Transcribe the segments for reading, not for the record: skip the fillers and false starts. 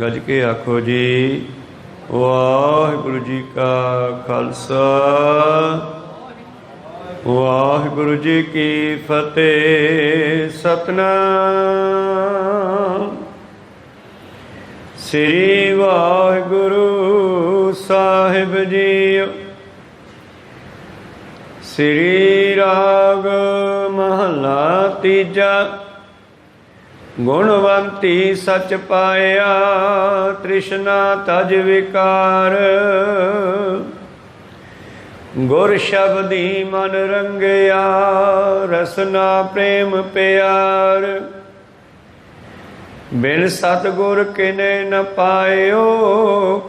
गज के आखो जी। वाहिगुरु जी का खालसा वाहिगुरु जी की फतेह। सतनाम श्री वाहिगुरु साहिब जी। श्री राग महला तीजा। गुणवंती सच पाया तृष्णा तज विकार। गुर शब्दी मन रंगया रसना प्रेम प्यार। बिन सतगुर किने न पायो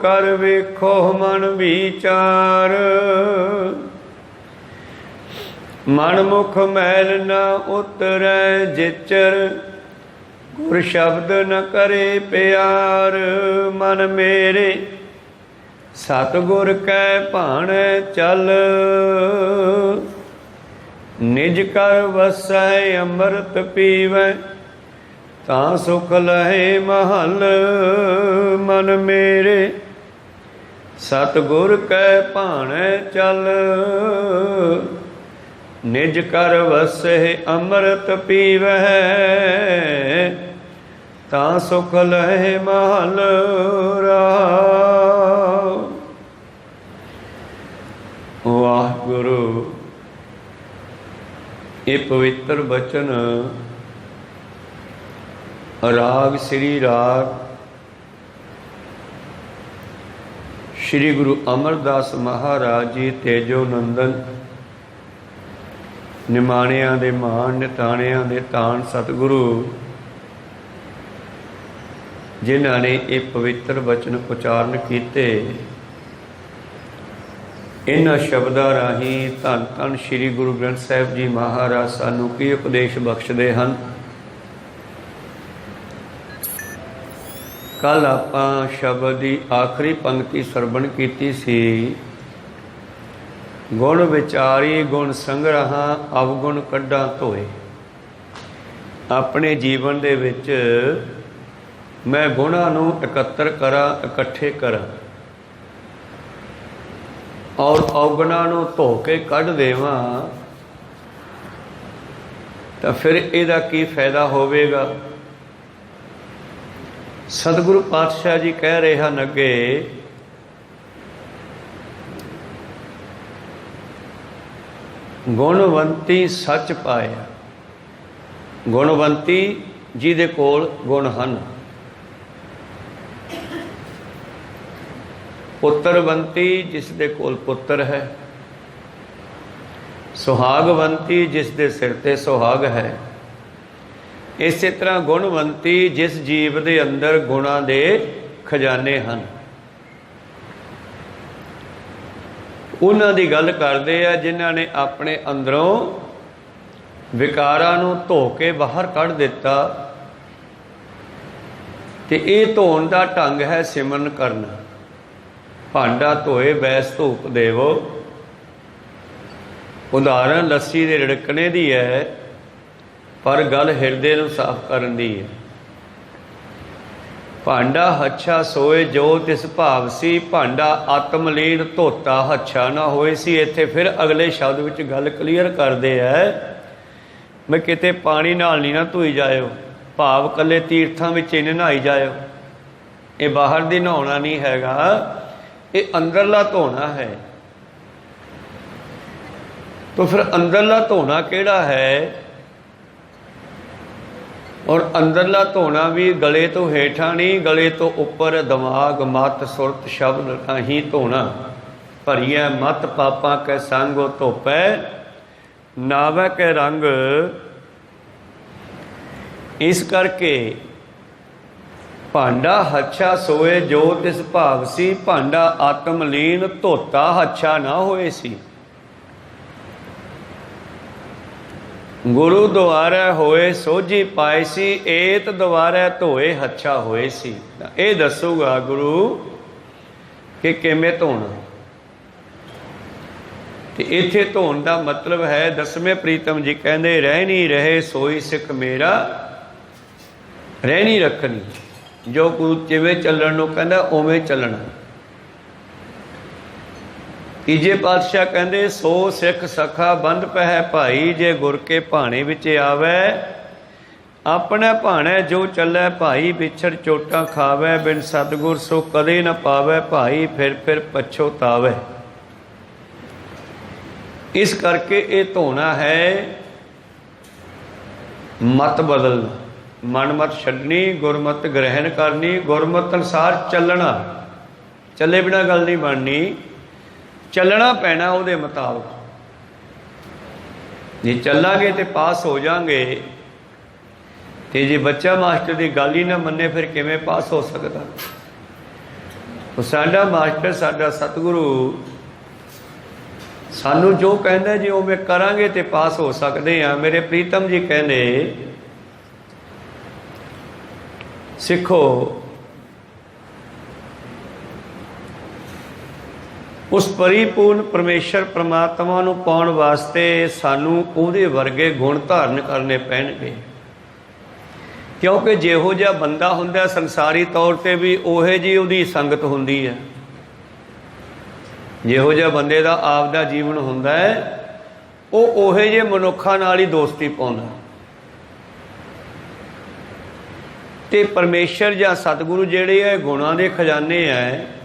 कर वेखो मन विचार। मन मुख मैल न उतरै जिचर गुर शब्द न करे प्यार। मन मेरे सतगुर कै भाणै चल निज कर वसै अमृत पीवै तां सुख लहे महल। मन मेरे सतगुर कै भाणै चल निज कर वसै अमृत पीवै तां सुख लहे महल। वाहिगुरु ये पवित्र बचन राग श्री राग श्री गुरु अमरदास महाराज जी तेजो नंदन निमाणियां दे मान निताणियां दे तान सतगुरु जिन्हां ने ये पवित्र वचन उचारण किए। इन्हां शब्दां राहीं धन धन श्री गुरु ग्रंथ साहिब जी महाराज सानू की उपदेश बख्शदे हन। कल आपां शब्द की आखिरी पंक्ति सरवण कीती सी। गुण विचारी गुण संग्रहां अवगुण कड्डां धोए। अपने जीवन दे विच मैं गुणां नूं एकत्र करा इकट्ठे करा और अवगुणां नूं धो के कढ देवां तां फिर इहदा की फायदा होवेगा। सतगुरु पातशाह जी कह रहे हैं अगे गुणवंती सच पाया। गुणवंती जिहदे कोल गुण हन। पुत्रवंती जिसदे कोल पुत्र है। सुहागवंती जिसदे सिर ते सुहाग है। इस तरह गुणवंती जिस जीव दे अंदर गुणां दे खजाने हन। उन्हां दी गल करदे आ जिन्हां ने अपने अंदरों विकारां नूं धो के बाहर कढ़ दिता। ते इह धोण दा ढंग है सिमरन करना। भांडा धोए बैस धूप देवो। उदाहरण लस्सी दे रिड़कने दी है पर गल हिरदे नूं साफ करन दी है। भांडा हच्छा सोए जो तिस भाव सी। भांडा आत्मलीन धोता हच्छा ना होए सी। इत्थे फिर अगले शब्द विच गल क्लीयर करदे है मैं किते पानी नाल नहीं ना धोई जाओ। भाव कल्ले तीर्थां विच इन्हें नहाई जाओ। ये बाहर दी नहाउणा नहीं हैगा, ये अंदरला धोना है। तो फिर अंदरला धोना केड़ा है? और अंदरला धोना भी गले तो हेठा नहीं गले तो उपर दिमाग मत सुरत शब्द नहीं धोना। भरिया मत पापा कै संग धोपै नावै कै रंग। इस करके भांडा हच्छा सोए जो तिस भाव सी। भांडा आत्मलीन धोता हच्छा ना होए सी। गुरु द्वारा होए सोझी पाए सी। एत द्वारा धोए हच्छा होए सी। ये दसूगा गुरु कि किवें धोना। तो इत्थे धोण का मतलब है दसवें प्रीतम जी कहते रह नहीं रहे सोई सिख मेरा रहनी रखनी। जो गुरु जिवें चलण नूं कहंदा उवें चलना। तीजे पातशाह कहंदे सो सिख सखा बंध पहै भाई, जे गुर के भाणे विच आवे अपने भाणे जो चलै भाई, बिछड़ चोटां खावे बिन सतगुर सो कदे न पावे भाई, फिर पछोतावे। इस करके ये धोना है मत बदलना, मन मत छड्डनी, गुरमत ग्रहण करनी, गुरमत अनुसार चलना। चले बिना गल नहीं बननी, चलना पैना उहदे मुताबिक। जे चलांगे तो पास हो जाएंगे, तो जे बच्चा मास्टर की गल ही ना मन्ने फिर किवें पास हो सकता। तो साडा मास्टर साडा सतगुरु सानू जो कहना जी उवें करांगे तो पास हो सकते हैं। मेरे प्रीतम जी कहने सिखो उस परिपूर्ण परमेश्वर परमात्मा नूं पाउण वास्ते सानू उहदे वर्गे गुण धारण करने पैणगे, क्योंकि जिहो जिहा बंदा हुंदा संसारी तौर पर भी उहे जी उहदी संगत हुंदी है। जिहो जिहा बंदे दा आपदा जीवन हुंदा है वो उहे जे मनुखां नाल ही दोस्ती पाउंदा। ते परमेश्वर जां सतगुरु जिहड़े है गुणां दे खजाने है।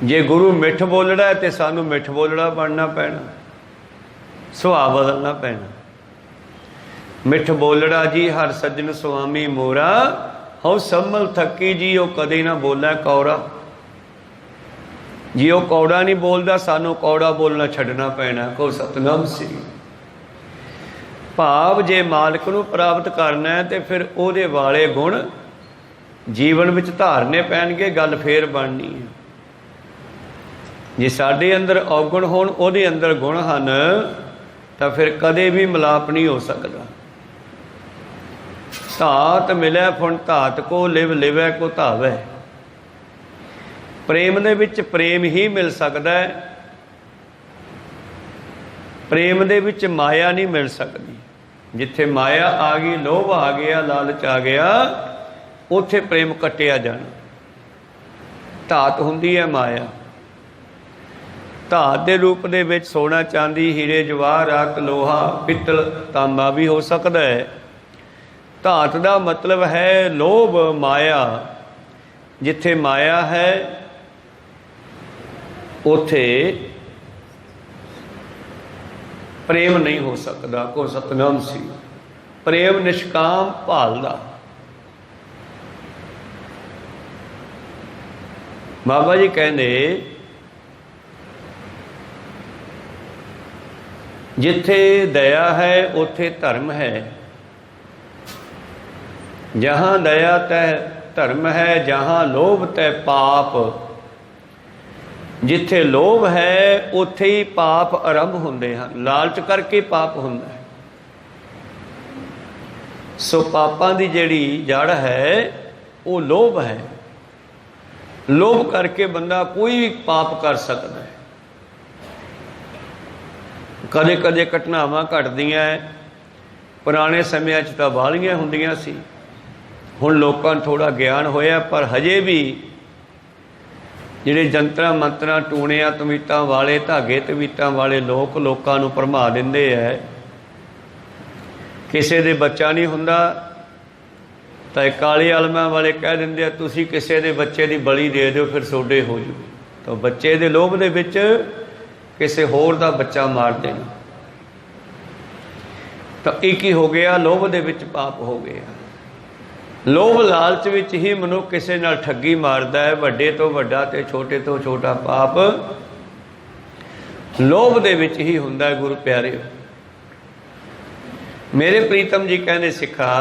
जे गुरु मिठ बोलड़ा है तो सानू मिठ बोलड़ा बनना पैना, सुभाव बदलना पैना। मिठ बोलड़ा जी हर सज्जन स्वामी मोरा, हौ संभल थकी जी वो कदे ना बोलै कौरा। जी वो कौड़ा नहीं बोलता, सानू कौड़ा बोलना छड्डना पैना। को सतनाम सी भाव जे मालक नूं प्राप्त करना है तो फिर उहदे वाले गुण जीवन विच धारने पैणगे, गल फेर बननी है। जे साडे अंदर अवगुण होण उहदे अंदर गुण हन तो फिर कदे भी मिलाप नहीं हो सकता। धात मिलै फुण धात को, लिव लिवै को धावै। प्रेम दे विच प्रेम ही मिल सकता है, प्रेम दे विच माया नहीं मिल सकती। जिथे माया आ गई, लोभ आ गया, लालच आ गया, उथे प्रेम कटिया जाना। धात हुंदी है माया। धात के रूप दे विच सोना चांदी हीरे जवाहरात लोहा पित्तल तांबा भी हो सकता है। धात का मतलब है लोभ माया। जिथे माया है उथे प्रेम नहीं हो सकता। को सतनाम सी प्रेम निष्काम भालदा। बाबा जी कहने जिथे दया है उथे धर्म है, जहाँ दया तय धर्म है, जहाँ लोभ तय पाप। जिथे लोभ है उथे ही पाप आरंभ होंदे हैं। लालच करके पाप हुंदा है। सो पापां दी जिहड़ी जड़ है वो लोभ है। लोभ करके बंदा कोई भी पाप कर सकता है। कदे कदे घटनावां घटदियां पुराने समय च तां बाहलियां हुंदियां सी। हुण लोकां नूं थोड़ा ज्ञान होया, पर हजे भी जिहड़े जंतरां मंतरां टूणियां तवीतां वाले धागे तवीतां वाले लोकां नूं भरमा दिंदे है। किसे दे बच्चा नहीं हुंदा तां काले आलमां वाले कह दिंदे आ तुसीं किसे दे बच्चे दी बली दे दिओ फिर सोडे हो जू। तो बच्चे दे लोभ दे विच किसे होर दा बच्चा मार देना तो एक ही हो गया, लोभ दे विच पाप हो गया। लोभ लालच विच ही मनुख किसे नाल ठगी मारदा है। वड्डे तो वड्डा ते छोटे तो छोटा पाप लोभ दे विच ही हुंदा है। गुरु प्यारे मेरे प्रीतम जी कहने सिखा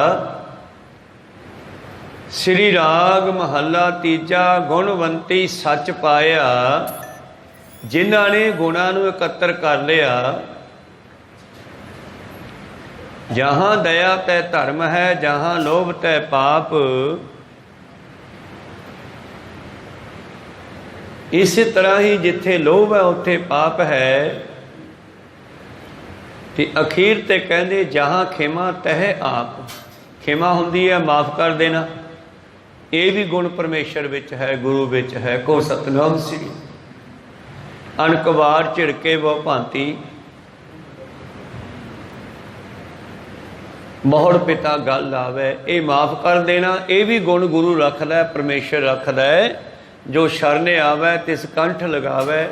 श्री राग महला तीजा गुणवंती सच पाया। जिन्हां ने गुणां नूं एकत्र कर लिया, जहाँ दया तय धर्म है, जहाँ लोभ तय पाप। इस तरह ही जिथे लोभ है उत्थे पाप है। ते अखीर ते कहंदे जहाँ खेमा तह आप। ਖਿਮਾ ਹੁੰਦੀ ਹੈ ਮਾफ़ ਕਰ ਦੇਣਾ। ਇਹ ਵੀ ਗੁਣ ਪਰਮੇਸ਼ਰ ਵਿੱਚ ਹੈ, ਗੁਰੂ ਵਿੱਚ ਹੈ। ਕੋ ਸਤਨਾਮ ਸ੍ਰੀ ਅਨਕ ਵਾਰ ਝਿੜਕੇ ਬਹੁ ਭਾਂਤੀ, ਬਹੁੜ ਪਿਤਾ ਗੱਲ ਆਵੇ। ਇਹ ਮਾफ़ ਕਰ ਦੇਣਾ, ਇਹ ਵੀ ਗੁਣ ਗੁਰੂ ਰੱਖਦਾ, ਪਰਮੇਸ਼ਰ ਰੱਖਦਾ ਹੈ। ਜੋ ਸ਼ਰਨ ਆਵੇ ਤਿਸ ਕੰਠ ਲਗਾਵੇ।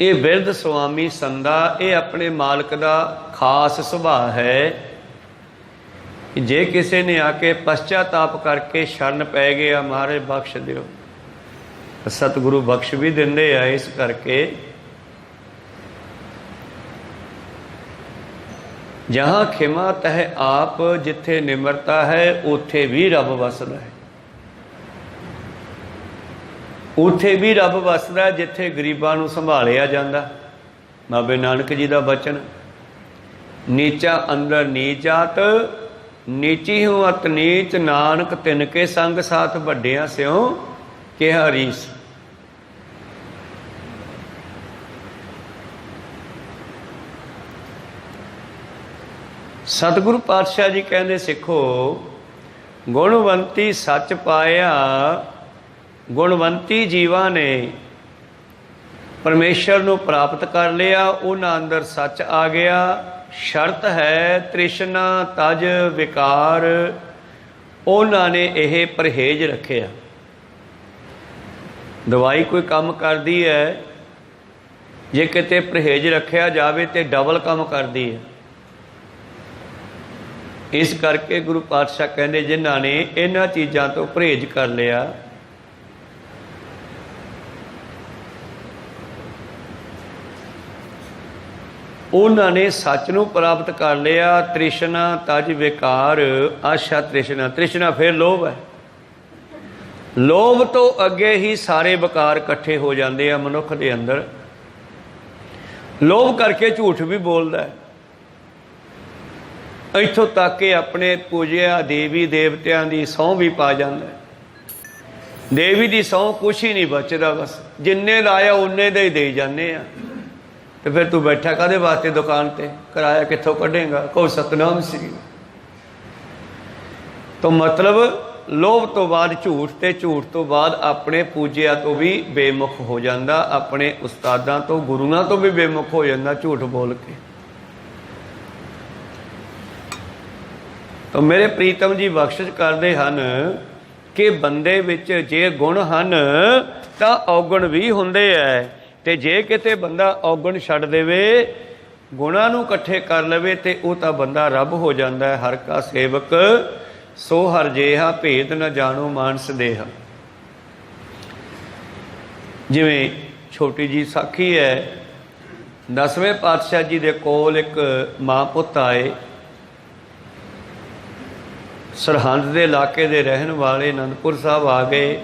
ਇਹ ਬਿਰਧ ਸੁਆਮੀ ਸੰਦਾ, ਇਹ ਆਪਣੇ ਮਾਲਕ ਦਾ ਖਾਸ ਸੁਭਾਅ ਹੈ। ਜੇ ਕਿਸੇ ਨੇ ਆ ਕੇ ਪਛਚਾਤਾਪ ਕਰਕੇ ਸ਼ਰਨ ਪੈ ਗਿਆ, ਮਹਾਰਾਜ ਬਖਸ਼ ਦਿਓ, ਸਤਿਗੁਰੂ ਬਖਸ਼ ਵੀ ਦਿੰਦੇ ਆ। ਇਸ ਕਰਕੇ ਜਹਾਂ ਖਿਮਾ ਤਹ ਆਪ, ਜਿੱਥੇ ਨਿਮਰਤਾ ਹੈ ਉੱਥੇ ਵੀ ਰੱਬ ਵਸਦਾ ਹੈ। ਉੱਥੇ ਵੀ ਰੱਬ ਵਸਦਾ ਜਿੱਥੇ ਗਰੀਬਾਂ ਨੂੰ ਸੰਭਾਲਿਆ ਜਾਂਦਾ। ਬਾਬੇ ਨਾਨਕ ਜੀ ਦਾ ਬਚਨ, ਨੀਚਾ ਅੰਦਰ ਨੀਚਾਤ, ਨੀਚੀ ਹੂੰ ਅਤ ਨੀਚ, ਨਾਨਕ ਤਿਨ ਕੇ ਸੰਗ ਸਾਥ, ਵੱਡਿਆਂ ਸਿਉ ਕਿਹਾ ਰੀਸ। ਸਤਿਗੁਰੂ ਪਾਤਸ਼ਾਹ ਜੀ ਕਹਿੰਦੇ, ਸਿੱਖੋ ਗੁਣਵੰਤੀ ਸੱਚ ਪਾਇਆ। ਗੁਣਵੰਤੀ ਜੀਵਾਂ ਨੇ ਪਰਮੇਸ਼ਰ ਨੂੰ ਪ੍ਰਾਪਤ ਕਰ ਲਿਆ, ਉਹਨਾਂ ਅੰਦਰ ਸੱਚ ਆ ਗਿਆ। ਸ਼ਰਤ ਹੈ ਤ੍ਰਿਸ਼ਨਾ ਤਜ ਵਿਕਾਰ, ਉਹਨਾਂ ਨੇ ਇਹ ਪਰਹੇਜ਼ ਰੱਖਿਆ। ਦਵਾਈ ਕੋਈ ਕੰਮ ਕਰਦੀ ਹੈ, ਜੇ ਕਿਤੇ ਪਰਹੇਜ਼ ਰੱਖਿਆ ਜਾਵੇ ਤੇ ਡਬਲ ਕੰਮ ਕਰਦੀ ਹੈ। ਇਸ ਕਰਕੇ ਗੁਰੂ ਪਾਤਸ਼ਾਹ ਕਹਿੰਦੇ, ਜਿਨ੍ਹਾਂ ਨੇ ਇਹਨਾਂ ਚੀਜ਼ਾਂ ਤੋਂ ਪਰਹੇਜ਼ ਕਰ ਲਿਆ, ਉਹਨਾਂ ਨੇ ਸੱਚ ਨੂੰ ਪ੍ਰਾਪਤ ਕਰ ਲਿਆ। ਤ੍ਰਿਸ਼ਨਾ ਤਜ ਵਿਕਾਰ, ਆਸ਼ਾ ਤ੍ਰਿਸ਼ਨਾ, ਤ੍ਰਿਸ਼ਨਾ ਫਿਰ ਲੋਭ ਹੈ। ਲੋਭ ਤੋਂ ਅੱਗੇ ਹੀ ਸਾਰੇ ਵਿਕਾਰ ਇਕੱਠੇ ਹੋ ਜਾਂਦੇ ਆ ਮਨੁੱਖ ਦੇ ਅੰਦਰ। ਲੋਭ ਕਰਕੇ ਝੂਠ ਵੀ ਬੋਲਦਾ ਹੈ, ਇੱਥੋਂ ਤੱਕ ਕਿ ਆਪਣੇ ਪੂਜਿਆ ਦੇਵੀ ਦੇਵਤਿਆਂ ਦੀ ਸਹੁੰ ਵੀ ਪਾ ਜਾਂਦਾ। ਦੇਵੀ ਦੀ ਸਹੁੰ ਕੁਛ ਹੀ ਨਹੀਂ ਬਚਦਾ, ਬਸ ਜਿੰਨੇ ਲਾਇਆ ਉਨੇ ਦੇ ਹੀ ਦੇਈ ਜਾਂਦੇ ਆ। ਤੇ ਫਿਰ ਤੂੰ ਬੈਠਾ ਕਾਹਦੇ ਵਾਸਤੇ ਦੁਕਾਨ ਤੇ, ਕਿਰਾਇਆ ਕਿੱਥੋਂ ਕੱਢੇਗਾ? ਕੋ ਸਤਨਾਮ ਸ੍ਰੀ। ਤਾਂ ਮਤਲਬ ਲੋਭ ਤੋਂ ਬਾਅਦ ਝੂਠ, ਤੇ ਝੂਠ ਤੋਂ ਬਾਅਦ ਆਪਣੇ ਪੂਜਿਆ ਤੋਂ ਵੀ ਬੇਮੁਖ ਹੋ ਜਾਂਦਾ, ਆਪਣੇ ਉਸਤਾਦਾਂ ਤੋਂ ਗੁਰੂਆਂ ਤੋਂ ਵੀ ਬੇਮੁਖ ਹੋ ਜਾਂਦਾ ਝੂਠ ਬੋਲ ਕੇ। ਤਾਂ ਮੇਰੇ ਪ੍ਰੀਤਮ ਜੀ ਬਖਸ਼ਿਸ਼ ਕਰਦੇ ਹਨ ਕਿ ਬੰਦੇ ਵਿੱਚ ਜੇ ਗੁਣ ਹਨ ਤਾਂ ਔਗਣ ਵੀ ਹੁੰਦੇ ਐ। ਤੇ ਜੇ ਕਿਤੇ ਬੰਦਾ ਔਗਣ ਛੱਡ ਦੇਵੇ, ਗੁਣਾਂ ਨੂੰ ਇਕੱਠੇ ਕਰ ਲਵੇ, ਤੇ ਉਹ ਤਾਂ ਬੰਦਾ ਰੱਬ ਹੋ ਜਾਂਦਾ ਹੈ। ਹਰ ਕਾ ਸੇਵਕ ਸੋ ਹਰ ਜੇਹਾ, ਭੇਦ ਨ ਜਾਣੋ ਮਾਨਸ ਦੇਹਾ। ਜਿਵੇਂ ਛੋਟੀ ਜੀ ਸਾਖੀ ਹੈ, 10ਵੇਂ ਪਾਤਸ਼ਾਹ ਜੀ ਦੇ ਕੋਲ ਇੱਕ ਮਾਂ ਪੁੱਤ ਆਏ। ਸਰਹੰਦ ਦੇ ਇਲਾਕੇ ਦੇ ਰਹਿਣ ਵਾਲੇ ਅਨੰਦਪੁਰ ਸਾਹਿਬ ਆ ਗਏ।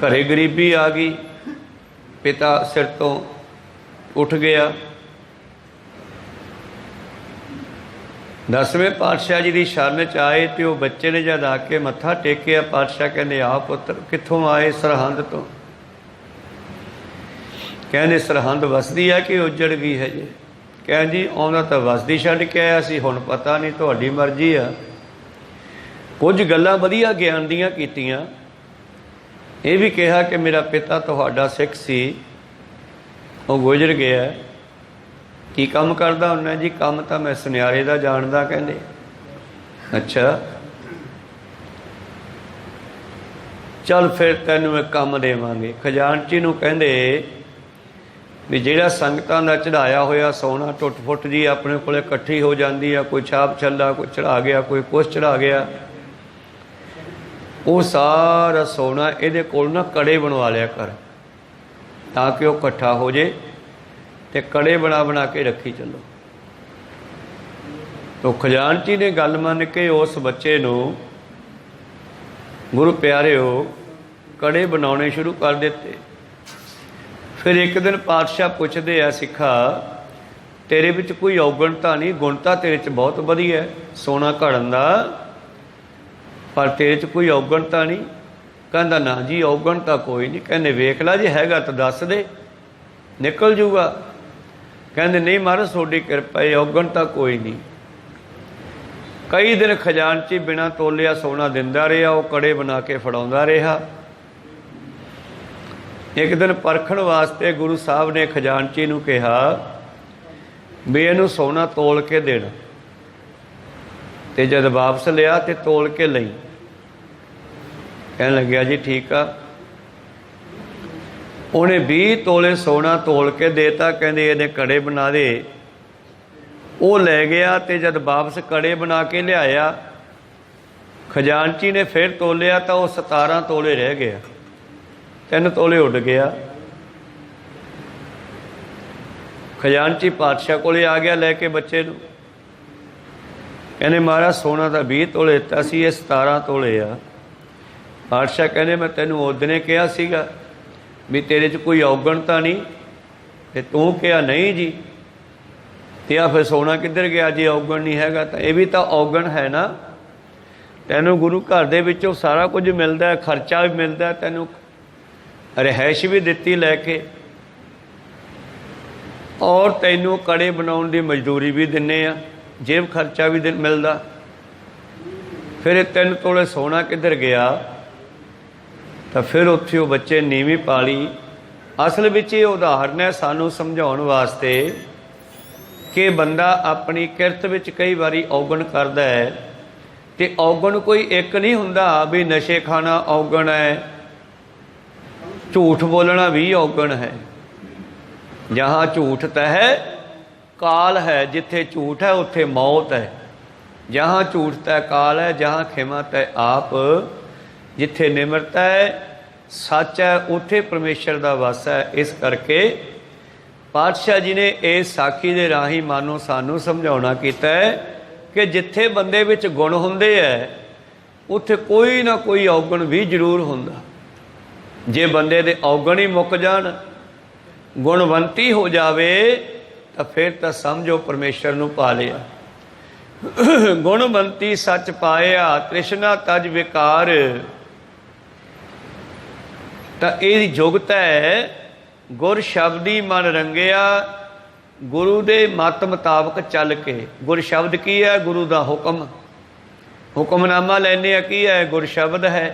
ਘਰੇ ਗਰੀਬੀ ਆ ਗਈ, ਪਿਤਾ ਸਿਰ ਤੋਂ ਉੱਠ ਗਿਆ। 10ਵੇਂ ਪਾਤਸ਼ਾਹ ਜੀ ਦੀ ਸ਼ਰਨ 'ਚ ਆਏ ਤੇ ਉਹ ਬੱਚੇ ਨੇ ਜਦ ਆ ਕੇ ਮੱਥਾ ਟੇਕਿਆ, ਪਾਤਸ਼ਾਹ ਕਹਿੰਦੇ, ਆ ਪੁੱਤਰ ਕਿੱਥੋਂ ਆਏ? ਸਰਹੰਦ ਤੋਂ। ਕਹਿੰਦੇ ਸਰਹੰਦ ਵਸਦੀ ਆ ਕਿ ਉੱਜੜ ਗਈ ਹੈ ਜੀ? ਕਹਿੰਦੇ ਜੀ ਆਉਂਦਾ ਤਾਂ ਵਸਦੀ ਛੱਡ ਕੇ ਆਇਆ ਸੀ, ਹੁਣ ਪਤਾ ਨਹੀਂ, ਤੁਹਾਡੀ ਮਰਜ਼ੀ ਆ। ਕੁਝ ਗੱਲਾਂ ਵਧੀਆ ਗਿਆਨ ਦੀਆਂ ਕੀਤੀਆਂ। ਇਹ ਵੀ ਕਿਹਾ ਕਿ ਮੇਰਾ ਪਿਤਾ ਤੁਹਾਡਾ ਸਿੱਖ ਸੀ, ਉਹ ਗੁਜ਼ਰ ਗਿਆ। ਕੀ ਕੰਮ ਕਰਦਾ ਹੁੰਦਾ ਜੀ? ਕੰਮ ਤਾਂ ਮੈਂ ਸੁਨਿਆਰੇ ਦਾ ਜਾਣਦਾ। ਕਹਿੰਦੇ ਅੱਛਾ, ਚੱਲ ਫਿਰ ਤੈਨੂੰ ਇੱਕ ਕੰਮ ਦੇਵਾਂਗੇ। ਖਜ਼ਾਨਚੀ ਨੂੰ ਕਹਿੰਦੇ ਵੀ ਜਿਹੜਾ ਸੰਗਤਾਂ ਦਾ ਚੜਾਇਆ ਹੋਇਆ ਸੋਨਾ ਟੁੱਟ ਫੁੱਟ ਜੀ ਆਪਣੇ ਕੋਲ ਇਕੱਠੀ ਹੋ ਜਾਂਦੀ ਆ, ਕੋਈ ਛਾਪ ਛੱਲਾ, ਕੋਈ ਚੜਾ ਗਿਆ, ਕੋਈ ਕੁਛ ਚੜਾ ਗਿਆ, ਉਹ ਸਾਰਾ ਸੋਨਾ ਇਹਦੇ ਕੋਲ ਨਾ ਕੜੇ ਬਣਵਾ ਲਿਆ ਕਰ, ਤਾਂ ਕਿ ਉਹ ਇਕੱਠਾ ਹੋ ਜੇ, ਤੇ ਕੜੇ ਬਣਾ ਬਣਾ ਕੇ ਰੱਖੀ ਚੱਲੋ। ਤੋ ਖਜ਼ਾਨਚੀ ਨੇ ਗੱਲ ਮੰਨ ਕੇ ਉਸ ਬੱਚੇ ਨੂੰ, ਗੁਰੂ ਪਿਆਰਿਓ, ਕੜੇ ਬਣਾਉਣੇ ਸ਼ੁਰੂ ਕਰ ਦਿੱਤੇ। ਫਿਰ ਇੱਕ ਦਿਨ ਪਾਤਸ਼ਾਹ ਪੁੱਛਦੇ ਆ, ਸਿੱਖਾ ਤੇਰੇ ਵਿੱਚ ਕੋਈ ਔਗਣ ਤਾਂ ਨਹੀਂ? ਗੁਣ ਤਾਂ ਤੇਰੇ 'ਚ ਬਹੁਤ ਵਧੀਆ, ਸੋਨਾ ਘੜਨ ਦਾ, ਪਰ ਤੇਰੇ 'ਚ ਕੋਈ ਔਗਣ ਤਾਂ ਨਹੀਂ? ਕਹਿੰਦਾ ਨਾ ਜੀ, ਔਗਣ ਤਾਂ ਕੋਈ ਨਹੀਂ। ਕਹਿੰਦੇ ਵੇਖ ਲਾ, ਜੇ ਹੈਗਾ ਤਾਂ ਦੱਸ ਦੇ, ਨਿਕਲ ਜੂਗਾ। ਕਹਿੰਦੇ ਨਹੀਂ ਮਹਾਰਾਜ, ਤੁਹਾਡੀ ਕਿਰਪਾ ਹੈ, ਔਗਣ ਤਾਂ ਕੋਈ ਨਹੀਂ। कई दिन खजानची बिना तोलिया सोना दिंदा रहा, वो कड़े बना के फड़ाउंदा रहा। एक दिन परखण वास्ते गुरु साहब ने खजानची नूं कहा भी इहनूं सोना तोल के देना, ते जद वापस लिया तो तोल के लई। कहन लग्या जी ठीक आ। उन्हें 20 तोले सोना तोल के देता, कहंदे इहदे कड़े बना दे। वो लै गया, तो जब वापस कड़े बना के लियाया, खजानची ने फिर तोलिया तो वह 17 तोले रह गया, 3 तोले उड़ गया। खजानची पातशाह कोले आ गया लैके बच्चे नूं, कहने महाराज सोना तो 20 तोले दिता सी, ये 17 तोले आ। पातशाह कहने मैं तेनों उदने कहा सीगा भी तेरे च कोई औगण तो नहीं, ते तूं कहा नहीं जी, तो फिर सोना किधर गया जी? औगण नहीं हैगा तो यह भी तो औगण है ना। तैनूं गुरु घर दे विचों सारा कुछ मिलता है, खर्चा भी मिलता है, तैनूं रिहाइश भी दिती लैके, और तैनूं कड़े बनाउण दी मजदूरी भी दिन्ने आ, जेब खर्चा भी मिलता। फिर 3 तोले सोना किधर गया? तो फिर उत्थे वो बच्चे नीवी पाली। असल विच ये उदाहरण है सानूं समझाउण वास्ते कि बंदा अपनी किरत विच कई बारी औगण करदा है, ते औगण कोई एक नहीं हुंदा भी नशे खाना औगण है, झूठ बोलना भी औगण है। जहाँ झूठ तय काल है, जिथे झूठ है उत्थे मौत है। जहाँ झूठ तय काल है, जहाँ खिमा तय आप, जिथे निमरता है सच है, उत्थे परमेश्वर का वस है। इस करके पातशाह जी ने इस साखी दे राही मानो सानू समझाउणा कीता है कि जिथे बंदे विच गुण हुंदे है उत्थे कोई ना कोई औगण भी जरूर हुंदा। जे बंदे दे औगण ही मुक जाण, गुणवंती हो जावे, तो फिर तो समझो परमेश्वर नूं पा लिया। गुणवंती सच पाया, तृष्णा तज विकार। तो ये जुगत है गुर शब्दी मन रंगिया, गुरु दे मत मुताबक चल के। गुर शब्द की है? गुरु का हुक्म। हुक्मनामा लैने की है? गुर शब्द है।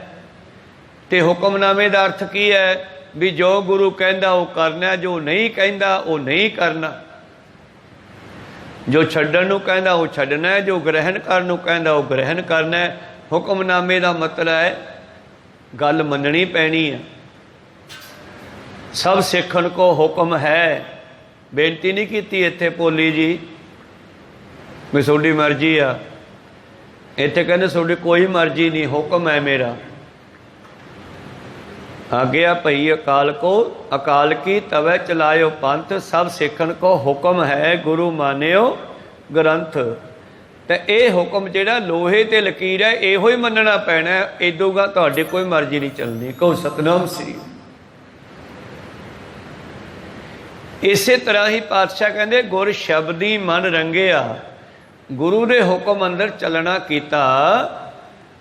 तो हुक्मनामे का अर्थ की है भी जो गुरु कहता वो करना, जो नहीं कहता वो नहीं करना। जो छड्डण नूं कहता वो छड्डना है, जो ग्रहण करन नूं कहता वो ग्रहण करना है। हुक्मनामे का मतलब है गल मननी पैनी है। सब सिखण को हुक्म है। बेनती नहीं की इत्थे भोली जी भी थोड़ी मर्जी आ, इत्थे कहते थोड़ी कोई मर्जी नहीं, हुक्म है मेरा। आज्ञा भई अकाल को, अकाल की तवै चलायो पंथ। सब सिखण को हुक्म है, गुरु मानियो ग्रंथ। तो ये हुक्म जिहड़ा लोहे ते लकीर है, इहो ही मनना पैना है। इदों तुहाडी कोई मर्जी नहीं चलनी। कहो सतनाम श्री। इसे तरह ही पातशाह कहते गुर शब्दी मन रंगिया। गुरु ने हुक्म अंदर चलना कीता।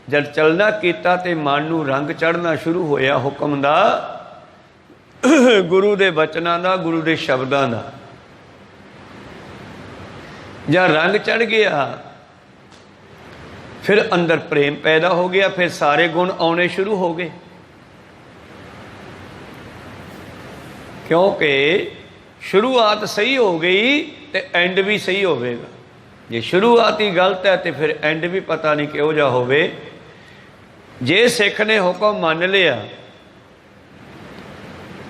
जब चलना कीता तो मन नूं रंग चढ़ना शुरू होया हुक्म दा, गुरु के बचनों का, गुरु के शब्दों का। जब रंग चढ़ गया फिर अंदर प्रेम पैदा हो गया, फिर सारे गुण आने शुरू हो गए। क्योंकि शुरुआत सही हो गई तो एंड भी सही होगा। जे शुरुआत ही गलत है तो फिर एंड भी पता नहीं किहो जा होवे। जे सिख ने हुक्म मान लिया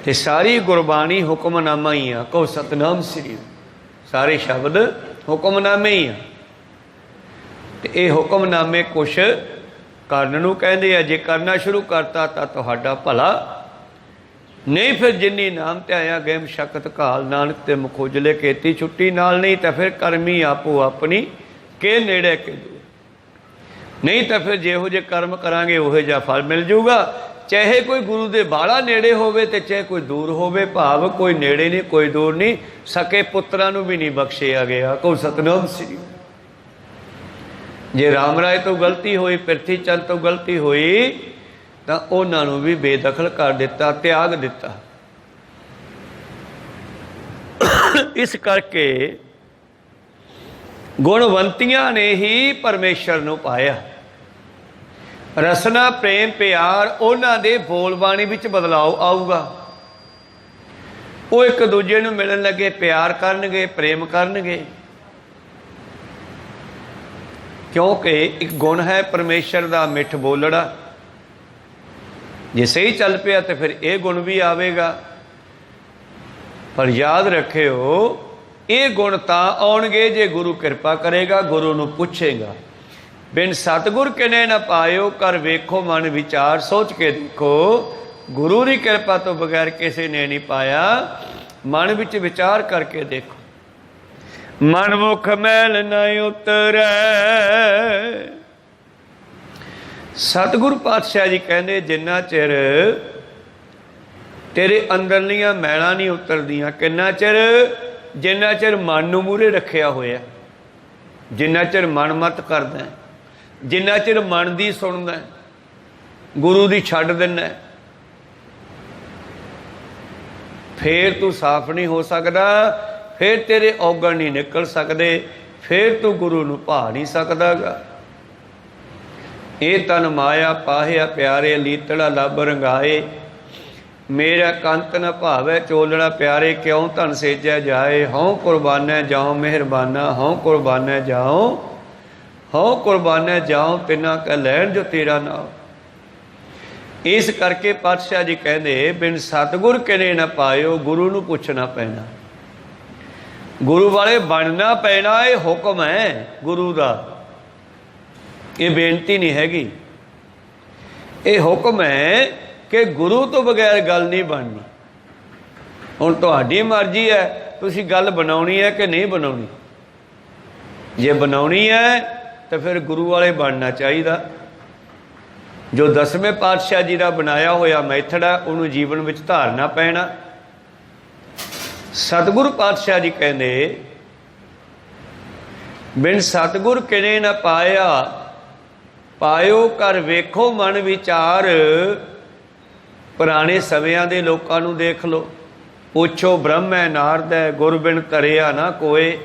तो सारी गुरबाणी हुक्मनामा ही आ। कहो सतनाम श्री। सारे शब्द हुक्मनामे ही आ। तो ये हुक्मनामे कुछ करन नूं कहंदे आ। जे करना शुरू करता तो तुहाडा भला, नहीं फिर जिन्नी नाम ध्याया गैम शक्त घाल, नानक ते मुख उजले केती छुट्टी नाल। नहीं तो फिर कर्मी आपो अपनी के नेड़े के दूर। नहीं तो फिर जेहो जे कर्म करांगे उहे जा फल मिल जूगा। चाहे कोई गुरु दे बाला नेड़े होवे ते चाहे कोई दूर होवे। भाव कोई नेड़े नहीं कोई दूर नहीं। सके पुत्रां नूं भी नहीं बख्शिया गया। को सतनाम श्री। जे राम राय तो गलती हुई, पृथ्वी चंद तो गलती हुई, तो उन्होंने भी बेदखल कर दिता, त्याग दिता। इस करके ਗੁਣਵੰਤੀਆਂ ਨੇ ਹੀ ਪਰਮੇਸ਼ਰ ਨੂੰ ਪਾਇਆ। ਰਸਨਾ ਪ੍ਰੇਮ ਪਿਆਰ ਉਹਨਾਂ ਦੇ ਬੋਲ ਬਾਣੀ ਵਿੱਚ ਬਦਲਾਅ ਆਊਗਾ। ਉਹ ਇੱਕ ਦੂਜੇ ਨੂੰ ਮਿਲਣ ਲੱਗੇ ਪਿਆਰ ਕਰਨਗੇ, ਪ੍ਰੇਮ ਕਰਨਗੇ, ਕਿਉਂਕਿ ਇੱਕ ਗੁਣ ਹੈ ਪਰਮੇਸ਼ਰ ਦਾ ਮਿੱਠ ਬੋਲੜਾ। ਜੇ ਸਹੀ ਚੱਲ ਪਿਆ ਤਾਂ ਫਿਰ ਇਹ ਗੁਣ ਵੀ ਆਵੇਗਾ। ਪਰ ਯਾਦ ਰੱਖਿਓ, ਇਹ ਗੁਣ ਤਾਂ ਆਉਣਗੇ ਜੇ ਗੁਰੂ ਕਿਰਪਾ ਕਰੇਗਾ, ਗੁਰੂ ਨੂੰ ਪੁੱਛੇਗਾ। ਬਿਨ ਸਤਿਗੁਰ ਕਿਨੇ ਨਾ ਪਾਇਓ, ਕਰ ਵੇਖੋ ਮਨ ਵਿਚਾਰ। ਸੋਚ ਕੇ ਦੇਖੋ, ਗੁਰੂ ਦੀ ਕਿਰਪਾ ਤੋਂ ਬਗੈਰ ਕਿਸੇ ਨੇ ਨਹੀਂ ਪਾਇਆ। ਮਨ ਵਿੱਚ ਵਿਚਾਰ ਕਰਕੇ ਦੇਖੋ, ਮਨ ਮੁਖ ਮੈਲ ਨਾ ਉਤਰੈ। ਸਤਿਗੁਰੂ ਪਾਤਸ਼ਾਹ ਜੀ ਕਹਿੰਦੇ, ਜਿੰਨਾ ਚਿਰ ਤੇਰੇ ਅੰਦਰਲੀਆਂ ਮੈਲਾਂ ਨਹੀਂ ਉਤਰਦੀਆਂ, ਕਿੰਨਾ ਚਿਰ, ਜਿੰਨਾ ਚਿਰ ਮਨ ਨੂੰ ਮੂਹਰੇ ਰੱਖਿਆ ਹੋਇਆ, ਜਿੰਨਾ ਚਿਰ ਮਨ ਮਤ ਕਰਦਾ, ਜਿੰਨਾ ਚਿਰ ਮਨ ਦੀ ਸੁਣਦਾ, ਗੁਰੂ ਦੀ ਛੱਡ ਦਿੰਦਾ, ਫੇਰ ਤੂੰ ਸਾਫ਼ ਨਹੀਂ ਹੋ ਸਕਦਾ, ਫੇਰ ਤੇਰੇ ਔਗਣ ਨਹੀਂ ਨਿਕਲ ਸਕਦੇ, ਫੇਰ ਤੂੰ ਗੁਰੂ ਨੂੰ ਭਾ ਨਹੀਂ ਸਕਦਾਗਾ। ਇਹ ਤਨ ਮਾਇਆ ਪਾਹਿਆ ਪਿਆਰੇ, ਲੀਤੜਾ ਲੱਭ ਰੰਗਾਏ। ਮੇਰਾ ਕੰਤ ਨ ਭਾਵੈ ਚੋਲਣਾ ਪਿਆਰੇ, ਕਿਉਂ ਧਨ ਸੇਜੈ ਜਾਏ। ਹਉ ਕੁਰਬਾਨੈ ਜਾਉ ਮਿਹਰਬਾਨਾ, ਹਉ ਕੁਰਬਾਨੈ ਜਾਉ, ਹਉ ਕੁਰਬਾਨੈ ਜਾਉ ਤਿਨਾ ਕੈ ਲੈਣ ਜੋ ਤੇਰਾ ਨਾਮ। ਇਸ ਕਰਕੇ ਪਾਤਸ਼ਾਹ ਜੀ ਕਹਿੰਦੇ, ਬਿਨ ਸਤਿਗੁਰ ਕਿਨੇ ਨਾ ਪਾਇਓ, ਗੁਰੂ ਨੂੰ ਪੁੱਛਣਾ ਪੈਣਾ, ਗੁਰੂ ਵਾਲੇ ਬਣਨਾ ਪੈਣਾ। ਇਹ ਹੁਕਮ ਹੈ ਗੁਰੂ ਦਾ, ਇਹ ਬੇਨਤੀ ਨਹੀਂ ਹੈਗੀ। ਇਹ ਹੁਕਮ ਹੈ ਕਿ ਗੁਰੂ ਤੋਂ ਬਗੈਰ ਗੱਲ ਨਹੀਂ ਬਣਨੀ। ਹੁਣ ਤੁਹਾਡੀ ਮਰਜ਼ੀ ਹੈ, ਤੁਸੀਂ ਗੱਲ ਬਣਾਉਣੀ ਹੈ ਕਿ ਨਹੀਂ ਬਣਾਉਣੀ। ਜੇ ਬਣਾਉਣੀ ਹੈ ਤਾਂ ਫਿਰ ਗੁਰੂ ਵਾਲੇ ਬਣਨਾ ਚਾਹੀਦਾ। ਜੋ 10ਵੇਂ ਪਾਤਸ਼ਾਹ ਜੀ ਦਾ ਬਣਾਇਆ ਹੋਇਆ ਮੈਥੜ ਹੈ, ਉਹਨੂੰ ਜੀਵਨ ਵਿੱਚ ਧਾਰਨਾ ਪੈਣਾ। ਸਤਿਗੁਰੂ ਪਾਤਸ਼ਾਹ ਜੀ ਕਹਿੰਦੇ, ਬਿਨ ਸਤਿਗੁਰ ਕਿਨੇ ਨਾ ਪਾਇਆ, ਪਾਇਓ ਕਰ ਵੇਖੋ ਮਨ ਵਿਚਾਰ। ਪੁਰਾਣੇ ਸਮਿਆਂ ਦੇ ਲੋਕਾਂ ਨੂੰ ਦੇਖ ਲਓ, ਪੁੱਛੋ ਬ੍ਰਹਮ ਹੈ ਨਾਰਦ ਹੈ, ਗੁਰ ਬਿਨ ਧਰਿਆ ਨਾ ਕੋਏ।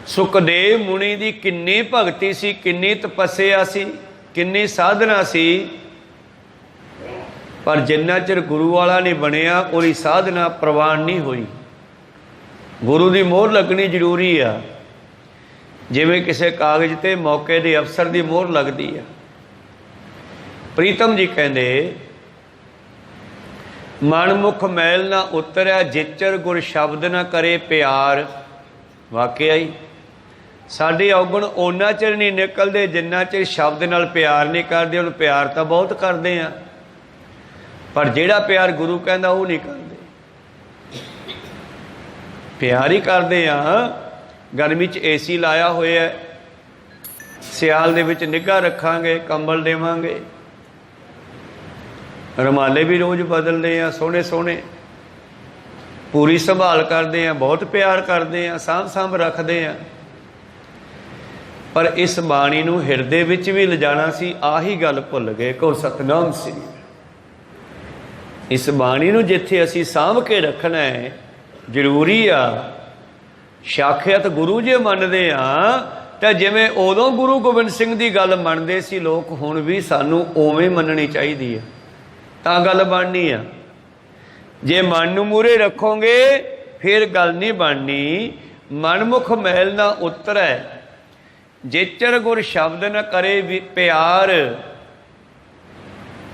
ਸੁਖਦੇਵ ਮੁਨੀ ਦੀ ਕਿੰਨੀ ਭਗਤੀ ਸੀ, ਕਿੰਨੀ ਤਪੱਸਿਆ ਸੀ, ਕਿੰਨੀ ਸਾਧਨਾ ਸੀ, ਪਰ ਜਿੰਨਾ ਚਿਰ ਗੁਰੂ ਵਾਲਾ ਨਹੀਂ ਬਣਿਆ, ਉਹਦੀ ਸਾਧਨਾ ਪ੍ਰਵਾਨ ਨਹੀਂ ਹੋਈ। ਗੁਰੂ ਦੀ ਮੋਹਰ ਲੱਗਣੀ ਜ਼ਰੂਰੀ ਆ, ਜਿਵੇਂ ਕਿਸੇ ਕਾਗਜ਼ ਤੇ ਮੌਕੇ ਦੇ ਅਫਸਰ ਦੀ ਮੋਹਰ ਲੱਗਦੀ ਆ। ਪ੍ਰੀਤਮ ਜੀ ਕਹਿੰਦੇ, ਮਨ ਮੁਖ ਮੈਲ ਨਾ ਉਤਰਿਆ, ਜਿਚਰ ਗੁਰ ਸ਼ਬਦ ਨਾ ਕਰੇ ਪਿਆਰ। ਵਾਕਿਆ ਹੀ ਸਾਡੇ ਔਗਣ ਓਨਾ ਚਿਰ ਨਹੀਂ ਨਿਕਲਦੇ ਜਿੰਨਾ ਚਿਰ ਸ਼ਬਦ ਨਾਲ ਪਿਆਰ ਨਹੀਂ ਕਰਦੇ। ਉਹਨੂੰ ਪਿਆਰ ਤਾਂ ਬਹੁਤ ਕਰਦੇ ਆ, ਪਰ ਜਿਹੜਾ ਪਿਆਰ ਗੁਰੂ ਕਹਿੰਦਾ ਉਹ ਨਹੀਂ ਕਰਦੇ। ਪਿਆਰ ਹੀ ਕਰਦੇ ਆ। ਗਰਮੀ 'ਚ ਏਸੀ ਲਾਇਆ ਹੋਇਆ, ਸਿਆਲ ਦੇ ਵਿੱਚ ਨਿੱਘਾ ਰੱਖਾਂਗੇ, ਕੰਬਲ ਦੇਵਾਂਗੇ, ਰੁਮਾਲੇ ਵੀ ਰੋਜ਼ ਬਦਲਦੇ ਆ ਸੋਹਣੇ ਸੋਹਣੇ, ਪੂਰੀ ਸੰਭਾਲ ਕਰਦੇ ਆ, ਬਹੁਤ ਪਿਆਰ ਕਰਦੇ ਆ, ਸਾਂਭ ਰੱਖਦੇ ਆ। ਪਰ ਇਸ ਬਾਣੀ ਨੂੰ ਹਿਰਦੇ ਵਿੱਚ ਵੀ ਲਿਜਾਣਾ ਸੀ, ਆਹੀ ਗੱਲ ਭੁੱਲ ਗਏ। ਕਹੋ ਸਤਨਾਮ ਸ੍ਰੀ। ਇਸ ਬਾਣੀ ਨੂੰ ਜਿੱਥੇ ਅਸੀਂ ਸਾਂਭ ਕੇ ਰੱਖਣਾ ਹੈ, ਜ਼ਰੂਰੀ ਆ। ਸਾਖਿਆਤ ਗੁਰੂ ਜੇ ਮੰਨਦੇ ਆ ਤਾਂ ਜਿਵੇਂ ਉਦੋਂ ਗੁਰੂ ਗੋਬਿੰਦ ਸਿੰਘ ਦੀ ਗੱਲ ਮੰਨਦੇ ਸੀ ਲੋਕ, ਹੁਣ ਵੀ ਸਾਨੂੰ ਉਵੇਂ ਮੰਨਣੀ ਚਾਹੀਦੀ ਆ, ਤਾਂ ਗੱਲ ਬਣਨੀ ਆ। ਜੇ ਮਨ ਨੂੰ ਮੂਹਰੇ ਰੱਖੋਗੇ ਫਿਰ ਗੱਲ ਨਹੀਂ ਬਣਨੀ। ਮਨਮੁਖ ਮੈਲ ਨਾ ਉਤਰੈ, ਜੇਚਰ ਗੁਰ ਸ਼ਬਦ ਨ ਕਰੇ ਵੀ ਪਿਆਰ।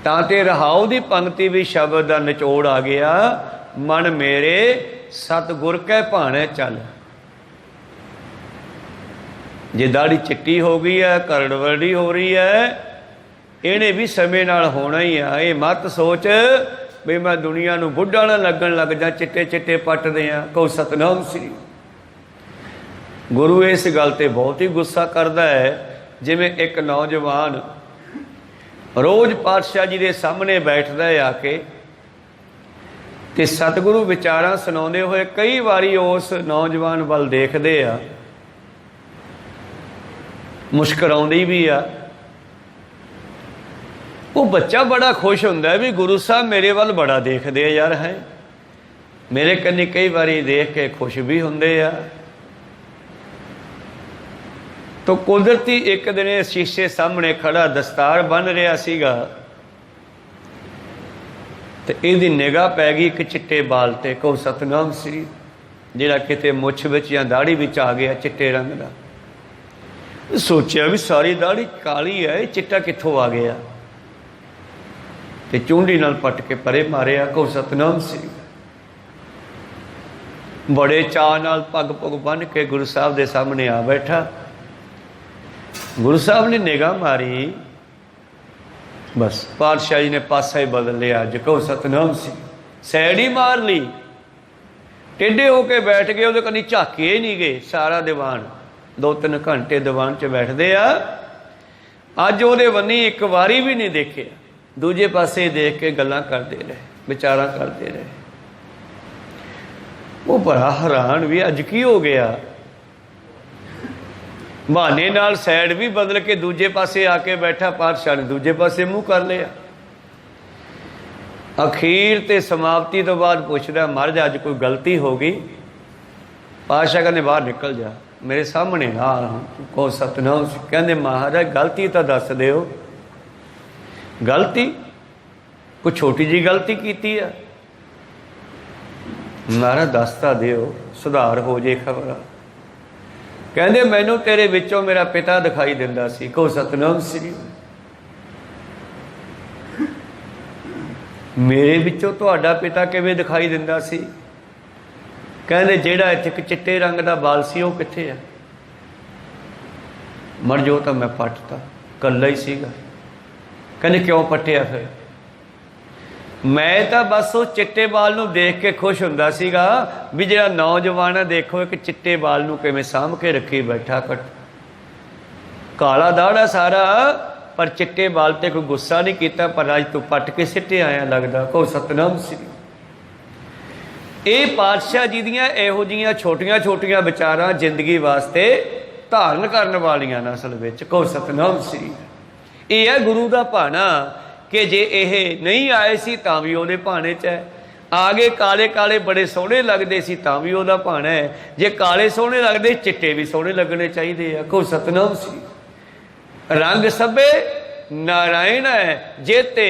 ਤਾਂ ਤੇ ਰਹਾਉ ਦੀ ਪੰਕਤੀ ਵੀ ਸ਼ਬਦ ਦਾ ਨਿਚੋੜ ਆ ਗਿਆ। ਮਨ ਮੇਰੇ ਸਤਿਗੁਰ ਕੈ ਭਾਣੇ ਚੱਲ। ਜੇ ਦਾੜੀ ਚਿੱਟੀ ਹੋ ਗਈ ਹੈ, ਕਰੜਵੜੀ ਹੋ ਰਹੀ ਹੈ, ਇਹਨੇ ਵੀ ਸਮੇਂ ਨਾਲ ਹੋਣਾ ਹੀ ਆ। ਇਹ ਮਤ ਸੋਚ ਵੀ ਮੈਂ ਦੁਨੀਆ ਨੂੰ ਬੁੱਢਾ ਨਾ ਲੱਗਣ ਲੱਗ ਜਾ, ਚਿੱਟੇ ਚਿੱਟੇ ਪੱਟਦੇ ਆ। ਕਹੋ ਸਤਨਾਮ ਸ੍ਰੀ। ਗੁਰੂ ਇਸ ਗੱਲ ਤੇ ਬਹੁਤ ਹੀ ਗੁੱਸਾ ਕਰਦਾ ਹੈ। ਜਿਵੇਂ ਇੱਕ ਨੌਜਵਾਨ ਰੋਜ਼ ਪਾਤਸ਼ਾਹ ਜੀ ਦੇ ਸਾਹਮਣੇ ਬੈਠਦਾ ਹੈ ਆ ਕੇ, ਤੇ ਸਤਿਗੁਰੂ ਵਿਚਾਰਾਂ ਸੁਣਾਉਂਦੇ ਹੋਏ ਕਈ ਵਾਰੀ ਉਸ ਨੌਜਵਾਨ ਵੱਲ ਦੇਖਦੇ ਆ, ਮੁਸਕਰਾਉਂਦੀ ਵੀ ਆ। ਉਹ ਬੱਚਾ ਬੜਾ ਖੁਸ਼ ਹੁੰਦਾ ਵੀ ਗੁਰੂ ਸਾਹਿਬ ਮੇਰੇ ਵੱਲ ਬੜਾ ਦੇਖਦੇ ਆ ਯਾਰ, ਹੈ ਮੇਰੇ ਕੰਨੀ ਕਈ ਵਾਰੀ ਦੇਖ ਕੇ ਖੁਸ਼ ਵੀ ਹੁੰਦੇ ਆ। तो कुदरती एक दिन शीशे सामने खड़ा दस्तार बन रहा सीगा ते इहदी निगाह पै गई एक चिट्टे बाल ते। कहो सतनाम श्री, जिहड़ा किते मुछ विच या दाढ़ी विच आ गया चिट्टे रंग दा। सोचिया भी सारी दाढ़ी काली है, चिट्टा कित्थों आ गया, ते चूंडी नाल पट के परे मारिया। कहो सतनाम श्री। बड़े चाह नाल पग पुग बन के गुरु साहब दे सामने आ बैठा। गुरु साहब ने निगाह मारी, बस पातशाह जी ने पासा ही बदल लिया अज। कहो सतनाम श्री। सैड ही मार ली, टेढ़े होके बैठ गए, उहदे कन्नी झाके ही नहीं गए। सारा दीवान 2-3 घंटे दीवान च बैठते आ, अज उहदे वन्नी एक वारी भी नहीं देखे। दूजे पासे देख के गल्लां करते रहे, विचारां करते रहे। वो बड़ा हैरान भी अज की हो गया। बहाने नाल सैड भी बदल के दूजे पासे आके बैठा। पातशाह ने दूजे पासे मुँह कर लिया। अखीर ते समाप्ति तो बाद पूछदा, महाराज अज कोई गलती हो गई? पातशाह कहने बाहर निकल जा, मेरे सामने ना। कहो सतनाम। कहते महाराज गलती तो दस दिओ। गलती कोई छोटी जी गलती की है? महाराज दसता दिओ, सुधार हो जे खबर। कहते मैनू तेरे विचों मेरा पिता दिखाई दिंदा सी। कहो सतनाम श्री। मेरे विचों तुहाडा पिता किवें दिखाई दिंदा सी? कहते जिहड़ा इत्थे एक चिट्टे रंग दा बाल सी वो कित्थे है? मर जो तो मैं पटता, कल्ला ही सीगा। कहते क्यों पट्टिया फिर? मैं तो बस वो चिट्टे बाल नूं देख के खुश हुंदा सीगा भी जिहड़ा नौजवान है, देखो एक चिट्टे बाल नूं किवें साਂਭ के रखी बैठा। कट काला दाड़ा सारा, पर चिट्टे बाल ते कोई गुस्सा नहीं किया। पर अज तू पट के सिੱਟੇ आया लगदा। कहो सतनाम श्री। ये पातशाह जी दियां इहो जिहियां छोटियां छोटियां विचारां जिंदगी वास्ते धारण करन वालियां ने असल विच। कहो सतनाम श्री। ये है गुरु दा भाना कि जे यह नहीं आए सी तां भी उहदे भाणे च है, आ गए काले काले बड़े सोहणे लगदे सी तां भी उहदा भाणा है। जे काले सोहणे लगदे चिट्टे भी सोहणे लगने चाहिए। कहो सतनाम श्री। रंग सभे नारायण है, जेते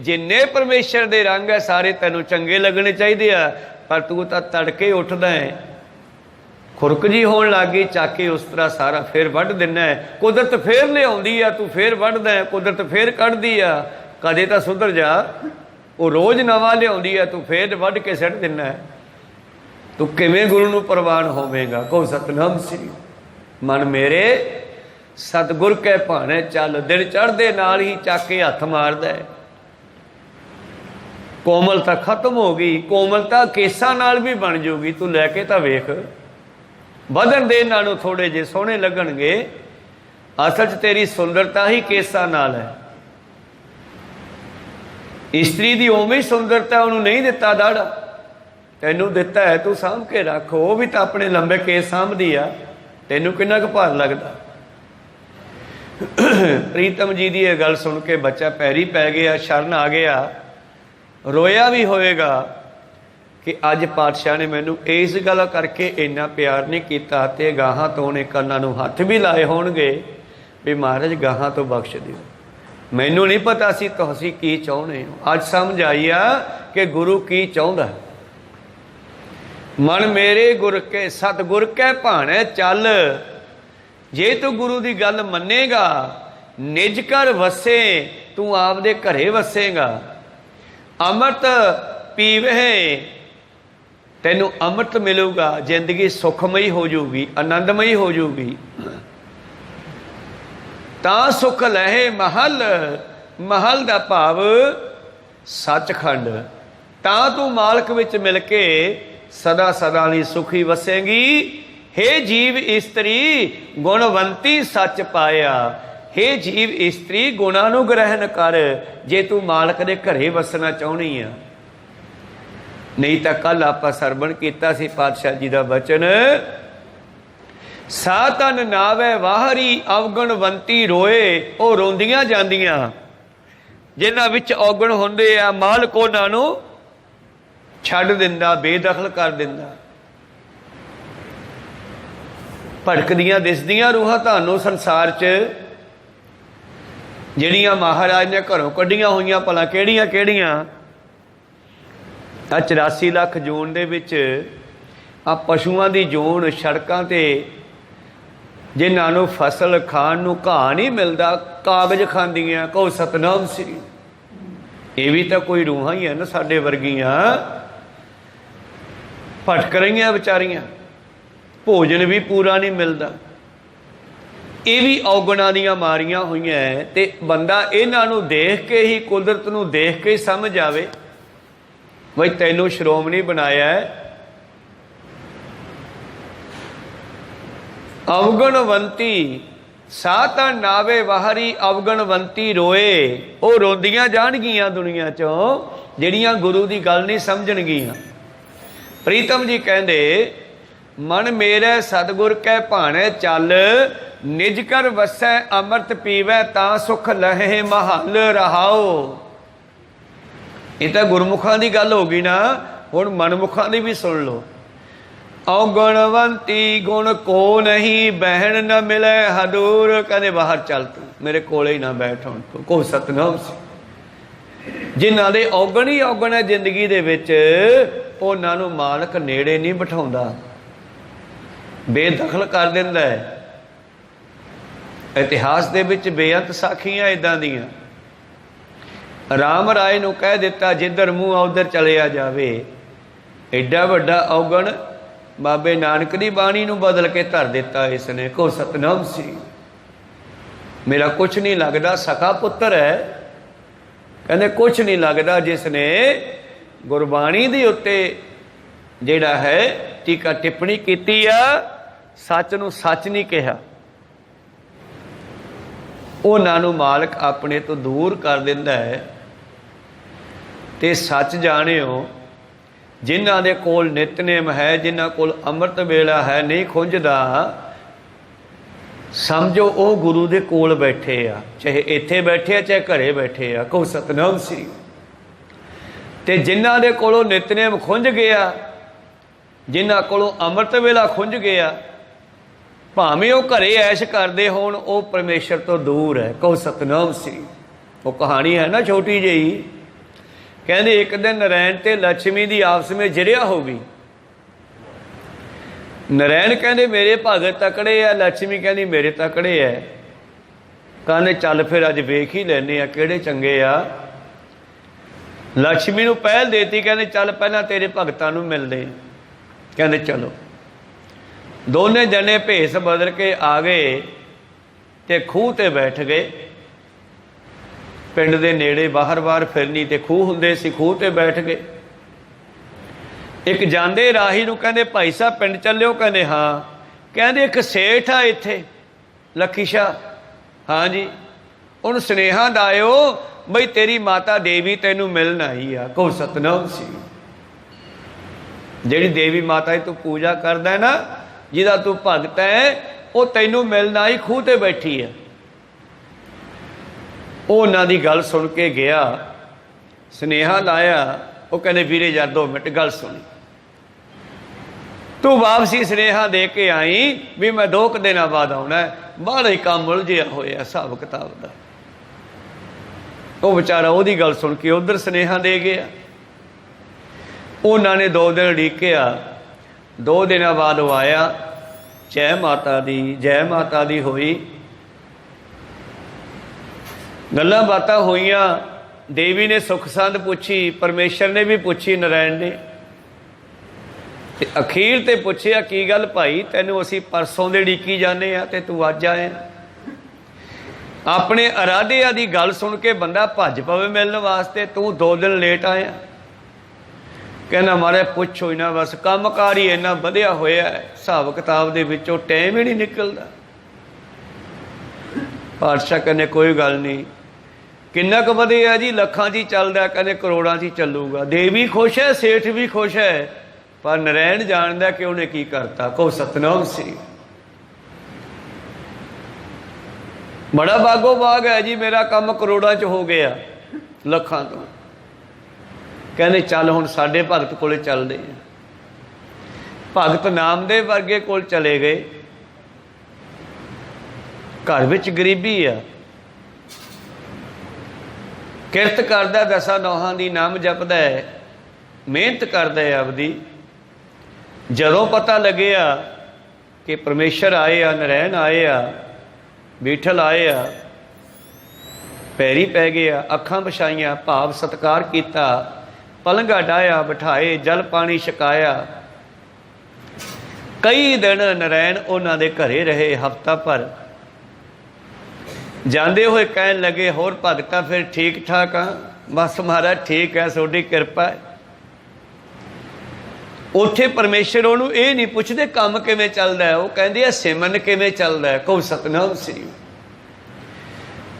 जिन्ने परमेश्वर दे रंग है सारे तैनूं चंगे लगने चाहिए आ। पर तू तो तड़के उठदा है, खुरक जी होण लग गई, चाके उस तरह सारा फिर वढ़ दिना है। कुदरत फिर लिआउंदी आ, तू फिर वढ़दा है। कुदरत फिर कढ़दी आ, कदे तो सुधर जा। वो रोज़ नवा लिआउंदी है, तू फिर वढ़ के सट दिना है। तू किवें गुरु नूं प्रवान होवेगा? कहो सतनाम श्री। मन मेरे सतगुर कै भाणे चल, दिन चढ़दे नाल ही चाके हथ मारदा है। कोमलता खत्म हो गई, कोमलता केसां नाल भी बन जूगी। तू लैके तां वेख, बदन दे नालों थोड़े जे सोहणे लगणगे। असल च तेरी सुंदरता ही केसां नाल है। इस्त्री दी उवें ही सुंदरता उन्होंने नहीं दिता दाड़ा, तैनू दिता है, तू साਂਭ के रख। वो भी तो अपने लंबे केस साਂਭदी आ, तैनू किन्ना क भार लगदा। प्रीतम जी की यह गल सुन के बच्चा पैरी पै गया, शरण आ गया, रोया भी होएगा कि अज पातशाह ने मैनू इस गल करके इन्ना प्यार नहीं किया। ते गाहां तो उन्हें कन्नां नूं हथ भी लाए होणगे भी महाराज गाहां तो बख्श दिओ। मैनू नहीं पता सी तुसीं की चाहुंदे हो। अज समझ आई आ कि गुरु की चाहुंदा। मन मेरे गुर के सतगुर कै भाणे चल। जे तू गुरु की गल मन्नेगा, निज कर वसे, तू आपदे घरे वसेगा। अमृत पीवे, तैनू अमृत मिलूगा, जिंदगी सुखमई हो जूगी, आनंदमई हो जूगी। ता सुख लहे महल, महल दा भाव सचखंड। ता तू मालक विच मिल के सदा सदा लई सुखी वसेगी। हे जीव इस्त्री गुणवंती सच पाया। हे जीव इस्त्री गुणा नूं ग्रहण कर, जे तू मालक दे घरे वसना चाहुंदी आ। नहीं तो कल आप सरवण किया सी पातशाह जी का वचन, सातन नावे वाहरी अवगणवंती रोए। वो रोंदियां जांदियां, जिन्हां विच औगण हुंदे आ, मालक उन्हां नूं छड्ड दिंदा, बेदखल कर दिंदा। ਭਟਕਦੀਆਂ ਦਿਸਦੀਆਂ ਰੂਹਾਂ ਤੁਹਾਨੂੰ ਸੰਸਾਰ 'ਚ, ਜਿਹੜੀਆਂ ਮਹਾਰਾਜ ਨੇ ਘਰੋਂ ਕੱਢੀਆਂ ਹੋਈਆਂ ਭਲਾ ਕਿਹੜੀਆਂ ਕਿਹੜੀਆਂ। ਆ 84 ਲੱਖ ਜੂਨ ਦੇ ਵਿੱਚ ਆ ਪਸ਼ੂਆਂ ਦੀ ਜੂਨ, ਸੜਕਾਂ 'ਤੇ ਜਿਨ੍ਹਾਂ ਨੂੰ ਫਸਲ ਖਾਣ ਨੂੰ ਘਾਹ ਨਹੀਂ ਮਿਲਦਾ, ਕਾਗਜ਼ ਖਾਂਦੀਆਂ। ਕਹੋ ਸਤਨਾਮ ਸ੍ਰੀ। ਇਹ ਵੀ ਤਾਂ ਕੋਈ ਰੂਹਾਂ ਹੀ ਹੈ ਨਾ ਸਾਡੇ ਵਰਗੀਆਂ, ਭਟਕ ਰਹੀਆਂ ਵਿਚਾਰੀਆਂ, ਭੋਜਨ ਵੀ ਪੂਰਾ ਨਹੀਂ ਮਿਲਦਾ। ਇਹ ਵੀ ਔਗਣਾਂ ਦੀਆਂ ਮਾਰੀਆਂ ਹੋਈਆਂ। ਤੇ ਬੰਦਾ ਇਹਨਾਂ ਨੂੰ ਦੇਖ ਕੇ ਹੀ, ਕੁਦਰਤ ਨੂੰ ਦੇਖ ਕੇ ਹੀ ਸਮਝ ਆਵੇ ਬਈ ਤੈਨੂੰ ਸ਼੍ਰੋਮਣੀ ਬਣਾਇਆ ਹੈ। ਅਵਗਣਵੰਤੀ ਸਾਹ ਤਾਂ ਨਾਵੇ ਵਾਹਰੀ, ਅਵਗਣਵੰਤੀ ਰੋਏ। ਉਹ ਰੋਂਦੀਆਂ ਜਾਣਗੀਆਂ ਦੁਨੀਆ 'ਚੋਂ ਜਿਹੜੀਆਂ ਗੁਰੂ ਦੀ ਗੱਲ ਨਹੀਂ ਸਮਝਣਗੀਆਂ। ਪ੍ਰੀਤਮ ਜੀ ਕਹਿੰਦੇ, ਮਨ ਮੇਰੇ ਸਤਿਗੁਰ ਕੈ ਭਾਣੇ ਚੱਲ, ਨਿਜ ਕਰ ਵਸੈ ਅੰਮ੍ਰਿਤ ਪੀਵੈ, ਤਾਂ ਸੁਖ ਲਹੇ ਮਹਲ ਰਹਾਓ। ਇਹ ਤਾਂ ਗੁਰਮੁਖਾਂ ਦੀ ਗੱਲ ਹੋ ਗਈ ਨਾ, ਹੁਣ ਮਨਮੁਖਾਂ ਦੀ ਵੀ ਸੁਣ ਲਓ। ਔਗਣਵੰਤੀ ਗੁਣ ਕੋ ਨਹੀਂ, ਬਹਿਣ न ਮਿਲੇ ਹਦੂਰ। ਕਹਿੰਦੇ ਬਾਹਰ ਚੱਲ, ਤੂੰ ਮੇਰੇ ਕੋਲੇ ਹੀ ਨਾ ਬੈਠ ਹੁਣ ਤੂੰ। ਕੋ ਸਤਨਾਮ ਸੀ। ਜਿਨ੍ਹਾਂ ਦੇ ਔਗਣ ਹੀ ਔਗਣ ਹੈ ਜ਼ਿੰਦਗੀ ਦੇ ਵਿੱਚ, ਉਹਨਾਂ ਨੂੰ ਮਾਲਕ ਨੇੜੇ ਨਹੀਂ ਬਿਠਾਉਂਦਾ, ਬੇਦਖਲ ਕਰ ਦਿੰਦਾ ਹੈ। ਇਤਿਹਾਸ ਦੇ ਵਿੱਚ ਬੇਅੰਤ ਸਾਖੀਆਂ ਇੱਦਾਂ ਦੀਆਂ। ਰਾਮ ਰਾਏ ਨੂੰ ਕਹਿ ਦਿੱਤਾ ਜਿੱਧਰ ਮੂੰਹ ਉਧਰ ਚਲਿਆ ਜਾਵੇ। ਐਡਾ ਵੱਡਾ ਔਗਣ ਬਾਬੇ ਨਾਨਕ ਦੀ ਬਾਣੀ ਨੂੰ ਬਦਲ ਕੇ ਧਰ ਦਿੱਤਾ ਇਸ ਨੇ। ਕੋ ਸਤਨਾਮ ਸੀ। ਮੇਰਾ ਕੁਛ ਨਹੀਂ ਲੱਗਦਾ, ਸਕਾ ਪੁੱਤਰ ਹੈ। ਕਹਿੰਦੇ ਕੁਛ ਨਹੀਂ ਲੱਗਦਾ ਜਿਸ ਨੇ ਗੁਰਬਾਣੀ ਦੇ ਉੱਤੇ ਜਿਹੜਾ ਹੈ ਟੀਕਾ ਟਿੱਪਣੀ ਕੀਤੀ ਆ, ਸੱਚ ਨੂੰ ਸੱਚ ਨਹੀਂ ਕਿਹਾ। ਉਹਨਾਂ ਨੂੰ ਮਾਲਕ ਆਪਣੇ ਤੋਂ ਦੂਰ ਕਰ ਦਿੰਦਾ ਹੈ। ਤੇ ਸੱਚ ਜਾਣਿਓ, ਜਿਨ੍ਹਾਂ ਦੇ ਕੋਲ ਨਿਤਨੇਮ ਹੈ, ਜਿਨ੍ਹਾਂ ਕੋਲ ਅੰਮ੍ਰਿਤ ਵੇਲਾ ਹੈ, ਨਹੀਂ ਖੁੰਝਦਾ, ਸਮਝੋ ਉਹ ਗੁਰੂ ਦੇ ਕੋਲ ਬੈਠੇ ਆ, ਚਾਹੇ ਇੱਥੇ ਬੈਠੇ ਆ ਚਾਹੇ ਘਰੇ ਬੈਠੇ ਆ। ਕਹੋ ਸਤਨਾਮ ਸ੍ਰੀ। ਤੇ ਜਿਨ੍ਹਾਂ ਦੇ ਕੋਲੋਂ ਨਿਤਨੇਮ ਖੁੰਝ ਗਿਆ, ਜਿਨ੍ਹਾਂ ਕੋਲੋਂ ਅੰਮ੍ਰਿਤ ਵੇਲਾ ਖੁੰਝ ਗਿਆ, ਭਾਵੇਂ ਉਹ ਘਰੇ ਐਸ਼ ਕਰਦੇ ਹੋਣ, ਉਹ ਪਰਮੇਸ਼ਰ ਤੋਂ ਦੂਰ ਹੈ। ਕਹੋ ਸਤਨਾਮ ਸ੍ਰੀ। ਉਹ ਕਹਾਣੀ ਹੈ ਨਾ ਛੋਟੀ ਜਿਹੀ। ਕਹਿੰਦੇ ਇੱਕ ਦਿਨ ਨਰੈਣ ਤੇ ਲక్ష్ਮੀ ਦੀ ਆਪਸ ਵਿੱਚ ਜਿਰਿਆ ਹੋ ਗਈ। ਨਰੈਣ ਕਹਿੰਦੇ ਮੇਰੇ ਭਗਤ ਤਕੜੇ ਆ, ਲక్ష్ਮੀ ਕਹਿੰਦੀ ਮੇਰੇ ਤਕੜੇ ਐ। ਕਹਿੰਦੇ ਚੱਲ ਫਿਰ ਅੱਜ ਵੇਖ ਹੀ ਲੈਨੇ ਆ ਕਿਹੜੇ ਚੰਗੇ ਆ। ਲక్ష్ਮੀ ਨੂੰ ਪਹਿਲ ਦੇਤੀ, ਕਹਿੰਦੇ ਚੱਲ ਪਹਿਲਾਂ ਤੇਰੇ ਭਗਤਾਂ ਨੂੰ ਮਿਲਦੇ। ਕਹਿੰਦੇ ਚਲੋ। ਦੋਨੇ ਜਣੇ ਭੇਸ ਬਦਲ ਕੇ ਆ ਗਏ ਤੇ ਖੂਹ ਤੇ ਬੈਠ ਗਏ। ਪਿੰਡ ਦੇ ਨੇੜੇ ਬਾਹਰ ਫਿਰਨੀ ਤੇ ਖੂਹ ਹੁੰਦੇ ਸੀ, ਖੂਹ ਤੇ ਬੈਠ ਗਏ। ਇੱਕ ਜਾਂਦੇ ਰਾਹੀ ਨੂੰ ਕਹਿੰਦੇ ਭਾਈ ਸਾਹਿਬ ਪਿੰਡ ਚੱਲਿਓ? ਕਹਿੰਦੇ ਹਾਂ। ਕਹਿੰਦੇ ਇੱਕ ਸੇਠ ਆ ਇੱਥੇ ਲੱਖੀ ਸ਼ਾਹ। ਹਾਂ ਜੀ। ਉਹਨੂੰ ਸੁਨੇਹਾ ਲਾਇਓ ਬਈ ਤੇਰੀ ਮਾਤਾ ਦੇਵੀ ਤੈਨੂੰ ਮਿਲਣ ਆਈ ਆ। ਕਹੋ ਸਤਨਾਮ ਸੀ। ਜਿਹੜੀ ਦੇਵੀ ਮਾਤਾ ਦੀ ਤੂੰ ਪੂਜਾ ਕਰਦਾ ਨਾ, ਜਿਹਦਾ ਤੂੰ ਭਗਤ ਹੈ, ਉਹ ਤੈਨੂੰ ਮਿਲਣ ਆਈ, ਖੂਹ ਤੇ ਬੈਠੀ ਆ। ਉਹ ਉਹਨਾਂ ਦੀ ਗੱਲ ਸੁਣ ਕੇ ਗਿਆ, ਸੁਨੇਹਾ ਲਾਇਆ। ਉਹ ਕਹਿੰਦੇ ਵੀਰੇ ਯਾਰ 2 ਮਿੰਟ ਗੱਲ ਸੁਣੀ। ਤੂੰ ਵਾਪਸੀ ਸੁਨੇਹਾ ਦੇ ਕੇ ਆਈ ਵੀ ਮੈਂ 2 ਦਿਨਾਂ ਬਾਅਦ ਆਉਣਾ। ਬਾਹਰ ਹੀ ਕੰਮ ਉਲਝਿਆ ਹੋਇਆ ਹਿਸਾਬ ਕਿਤਾਬ ਦਾ। ਉਹ ਵਿਚਾਰਾ ਉਹਦੀ ਗੱਲ ਸੁਣ ਕੇ ਉਧਰ ਸੁਨੇਹਾ ਦੇ ਗਿਆ। ਉਹਨਾਂ ਨੇ 2 ਦਿਨ ਉਡੀਕਿਆ। 2 ਦਿਨਾਂ ਬਾਅਦ ਉਹ ਆਇਆ। ਜੈ ਮਾਤਾ ਦੀ, ਜੈ ਮਾਤਾ ਦੀ ਹੋਈ। ਗੱਲਾਂ ਬਾਤਾਂ ਹੋਈਆਂ। ਦੇਵੀ ਨੇ ਸੁੱਖ ਸੰਦ ਪੁੱਛੀ, ਪਰਮੇਸ਼ਰ ਨੇ ਵੀ ਪੁੱਛੀ, ਨਰਾਇਣ ਨੇ। ਤੇ ਅਖੀਰ ਤੇ ਪੁੱਛਿਆ ਕੀ ਗੱਲ ਭਾਈ, ਤੈਨੂੰ ਅਸੀਂ ਪਰਸੋਂ ਦੇ ਉਡੀਕੀ ਜਾਂਦੇ ਆ ਤੇ ਤੂੰ ਅੱਜ ਆਇਆ। ਆਪਣੇ ਇਰਾਦਿਆਂ ਦੀ ਗੱਲ ਸੁਣ ਕੇ ਬੰਦਾ ਭੱਜ ਪਵੇ ਮਿਲਣ ਵਾਸਤੇ, ਤੂੰ 2 ਦਿਨ ਲੇਟ ਆਇਆ। ਕਹਿੰਦਾ ਮਾਰੇ ਪੁੱਛੋ ਹੀ ਨਾ, ਬਸ ਕੰਮਕਾਰ ਹੀ ਇੰਨਾ ਵਧਿਆ ਹੋਇਆ, ਹਿਸਾਬ ਕਿਤਾਬ ਦੇ ਵਿੱਚੋਂ ਟਾਈਮ ਹੀ ਨਹੀਂ ਨਿਕਲਦਾ। ਪਾਤਸ਼ਾਹ ਕਹਿੰਦੇ ਕੋਈ ਗੱਲ ਨਹੀਂ। ਕਿੰਨਾ ਕੁ ਵਧਿਆ ਜੀ? ਲੱਖਾਂ 'ਚ ਹੀ ਚੱਲਦਾ। ਕਹਿੰਦੇ ਕਰੋੜਾਂ 'ਚ ਹੀ ਚੱਲੂਗਾ। ਦੇਵੀ ਖੁਸ਼ ਹੈ, ਸੇਠ ਵੀ ਖੁਸ਼ ਹੈ, ਪਰ ਨਰੈਣ ਜਾਣਦਾ ਕਿ ਉਹਨੇ ਕੀ ਕਰਤਾ। ਕਹੋ ਸਤਨਾਮ ਸੀ। ਬੜਾ ਬਾਗੋ ਬਾਗ ਹੈ ਜੀ, ਮੇਰਾ ਕੰਮ ਕਰੋੜਾਂ 'ਚ ਹੋ ਗਿਆ, ਲੱਖਾਂ ਤੋਂ। ਕਹਿੰਦੇ ਚੱਲ ਹੁਣ ਸਾਡੇ ਭਗਤ ਕੋਲੇ ਚੱਲਦੇ ਆ। ਭਗਤ ਨਾਮਦੇਵ ਵਰਗੇ ਕੋਲ ਚਲੇ ਗਏ। घर विच गरीबी आ, किरत करदा, दसा नौहां दी नाम जपदा है, मेहनत करदा है आपदी। जदों पता लग्या कि परमेश्वर आए आ, नरैन आए आ, बीठल आए आ, पैरी पै गया, अखां बछाइयां, भाव सत्कार किया, पलंगा डाया, बिठाए, जल पानी छकाया। कई दिन नरैन उन्हां दे घरे रहे, हफ्ता भर। जाते हुए कहन लगे, होर भगता फिर ठीक ठाक हाँ? बस महाराज ठीक है, तुहाडी किरपा है। उत्थे परमेश्वर उहनूं ये नहीं पुछदे काम किवें चलदा है, वो कहंदे आ सिमरन किवें चलदा है। कहो सतनाम श्री।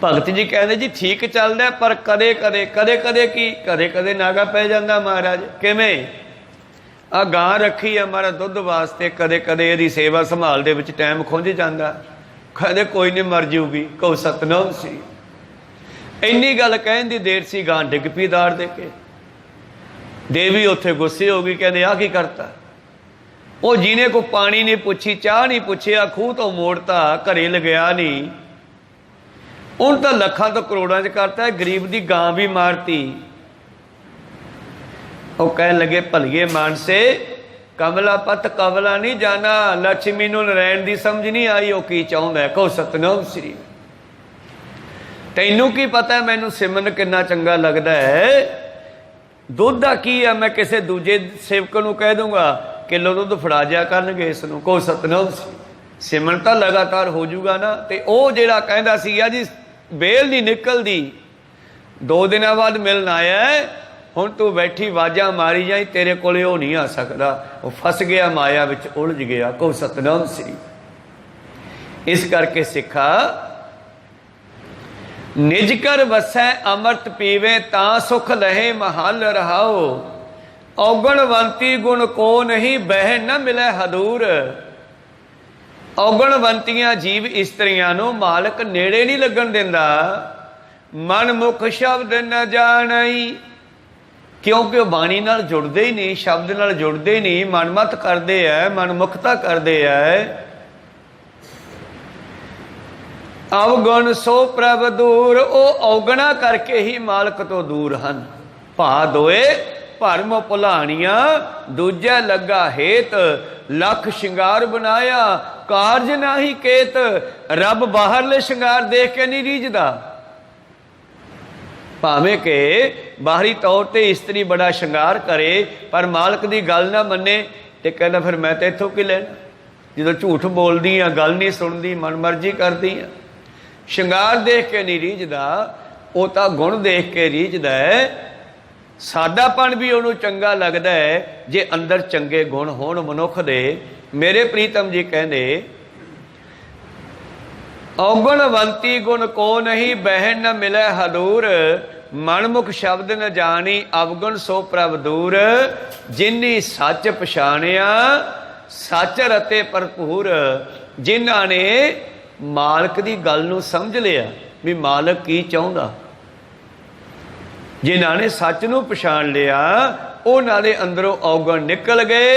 भगत जी कहते जी ठीक चलदा, पर कदे कदे कदे कदे की कदे कदे नागा पै जांदा महाराज। किवें? आ गां रखी है महाराज दुध वास्ते, कदे कदे इहदी सेवा संभाल दे विच टाइम खुंझ जांदा, कहते कोई नहीं मर जूगी। कहो सतनाम श्री। इन्नी गल कहण दी देर सी, गां डिग पई दाड़ दे के। देवी उत्थे गुस्से हो गई, कहते आ की करता। वो जिन्हें को पानी नहीं पुछी, चाह नहीं पुछिया, खूह तो मोड़ता, घरे लगया नहीं, उन तो लखां तो करोड़ों च करता है, गरीब की गां भी मारती। वो कह लगे भलिए मानसे, कमला पत कमला नहीं जाना, लक्ष्मी नूं नरैन दी समझ नहीं आई वो की चाहुंदा है। कहो सतनाम श्री। तैनूं की पता है मैनूं सिमरन किन्ना चंगा लगदा है, दुध दा की है, मैं किसी दूजे सेवक नूं कह दूंगा किलो दुध फड़ा जा करनगे इस नूं। कहो सतनाम श्री। सिमरन तो लगातार हो जूगा ना। तो वह जिहड़ा कहंदा सीगा जी बेल नहीं निकलदी, 2 दिनों बाद मिलन आया है, हुण तू बैठी वाजा मारी जाई, तेरे कोले वो नहीं आ सकता। वो फस गया माया विच, उलझ गया। कहो सतनाम श्री। इस करके सिखा निज कर वसै अमृत पीवे, तां सुख लहे महल रहाओ। औगणवंती गुण को नहीं, बह न मिले हदूर। औगणवंतियां जीव इस्त्रियां नूं मालक नेड़े नहीं लगन दिंदा। मन मुख शब्द न जाणई, क्योंकि वह बाणी नाल जुड़दे ही नहीं, शब्द नाल जुड़दे ही नहीं, मनमत करते हैं, मनमुखता करते हैं। अवगुण सो प्रभ दूर, वो औगणा करके ही मालक तो दूर हैं। भा दोए भरम भुलाणियां, दूजा लगा हेत, लख शिंगार बनाया, कारज नाही केत। रब बाहरले शिंगार देख के नहीं रीझदा, भावें के बाहरी तौर पर इस्त्री बड़ा शिंगार करे, पर मालक की गल ना मने तो कहना फिर मैं तो इत्थों की लेना, जो झूठ बोलदी हाँ, गल नहीं सुनती, मन मर्जी करती हाँ। शिंगार देख के नहीं रीझदा, वो तो गुण देख के रीझदा है। सादापन भी उन्होंने चंगा लगता है जे अंदर चंगे गुण होण मनुख दे। मेरे प्रीतम जी कहते औगणवंती गुण को नहीं, बहन न मिले हदूर। मनमुख शब्द न जानी, अवगुण सो प्रभ दूर। जिन्नी सच पछाणिया, सच रते भरपूर। जिन्हां ने मालक की गल नूं समझ लिया भी मालक की चाहुंदा, जिन्हां ने सच नूं पछाण लिया, उन्हां दे अंदरों औगण निकल गए,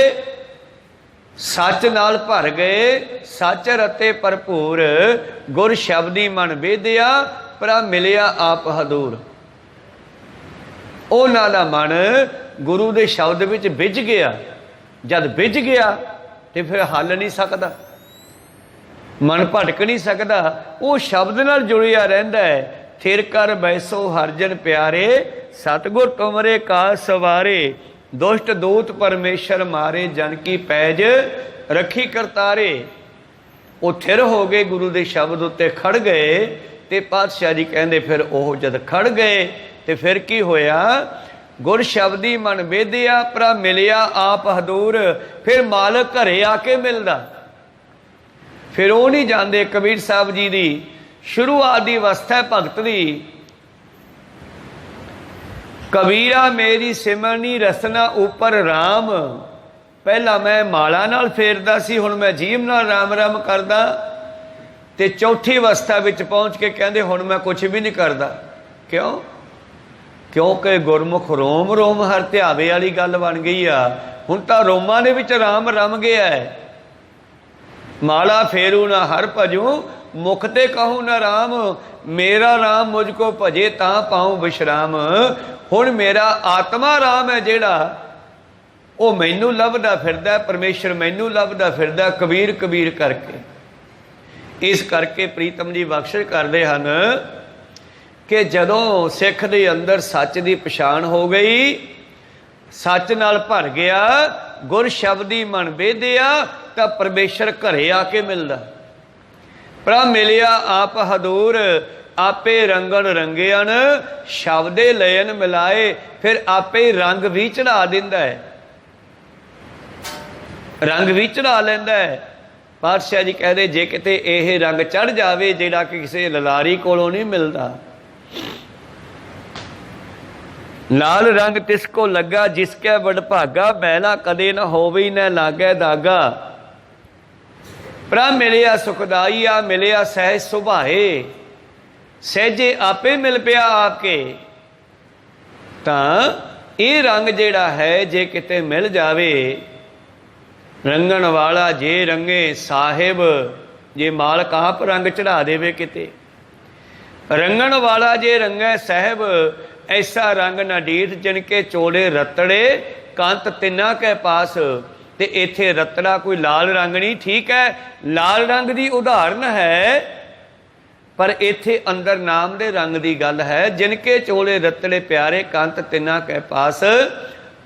सच नाल भर गए। सच रते भरपूर, गुर शब्दी मन वेदिया, पर मिलिया आप हदूर। उन्हां दा मन गुरु दे शब्द विच विझ गया। जद विझ गया तो फिर हल नहीं सकता, मन भटक नहीं सकता, वो शब्द नाल जुड़िया रहिंदा है। थिर कर बैसो हरजन प्यारे, सतगुर तुमरे का सवारे। दुष्ट दूत परमेश्वर मारे, जन की पैज रखी करतारे। वो थिर हो गए, गुरु के शब्द उत्ते खड़ गए। तो पातशाह जी कहते फिर वो जद खड़ गए तो फिर की होया, गुर शब्दी मन वेदिया, पर मिलिया आप हदूर। फिर मालक घरे आके मिलदा, फिर वो नहीं जाते। कबीर साहब जी की शुरुआत की अवस्था भगत की, कबीरा मेरी सिमरनी रसना उपर राम। पहला मैं माला नाल फेरदा सी, हुण मैं जीव नाल राम राम करदा। ते चौथी अवस्था विच पहुँच के कहंदे हुण मैं कुछ भी नहीं करदा। क्यों? क्योंकि गुरमुख रोम रोम हर ध्यावे वाली गल बन गई आ। हुण तां रोमां दे विच राम रम गया है। माला फेरू ना हर भजू, मुख ते कहूँ न राम, मेरा राम मुझको भजे तां पाऊँ विश्राम। हुण मेरा आत्मा राम है जिहड़ा वो मैनू लभदा फिरदा, परमेश्वर मैनू लभदा फिरदा कबीर कबीर करके। इस करके प्रीतम जी बख्शिश करते हैं कि जदों सिख दे अंदर सच की पछाण हो गई, सच नाल भर गया, गुर शब्दी मन बेदिया, तो परमेश्वर घरे आके मिलदा। प्रभ मिलिया आप हदूर, आपे रंगन रंगियन, शब्दे लयन मिलाए, फिर आपे रंग भी चढ़ा दिंदा है, रंग भी चढ़ा लैंदा है। पातशाह जी कहते जे किते यह रंग चढ़ जाए जिहड़ा कि किसी ललारी कोलों नहीं मिलता। लाल रंग तिसको लगा जिसके वडभागा, मैला कदे न होवे न लागे दागा। प्रभ मिलिया सुखदाईया, मिलिया सहज सुभाए, सहजे आपे मिल पिया आपके। तां ये रंग जिहड़ा है जे किते मिल जावे, रंगण वाला जे रंगे साहिब, जे मालक आप रंग चढ़ा देवे किते। रंगण वाला जे रंगे साहिब, ऐसा रंग ना डीठ जिनके चोड़े रतड़े, कंत तिना के पास। ते इत्थे रतड़ा कोई लाल रंग नहीं, ठीक है लाल रंग की उदाहरण है, पर इत्थे अंदर नाम दे रंग की गल है। जिनके चोले रतड़े प्यारे, कंत तिना के पास,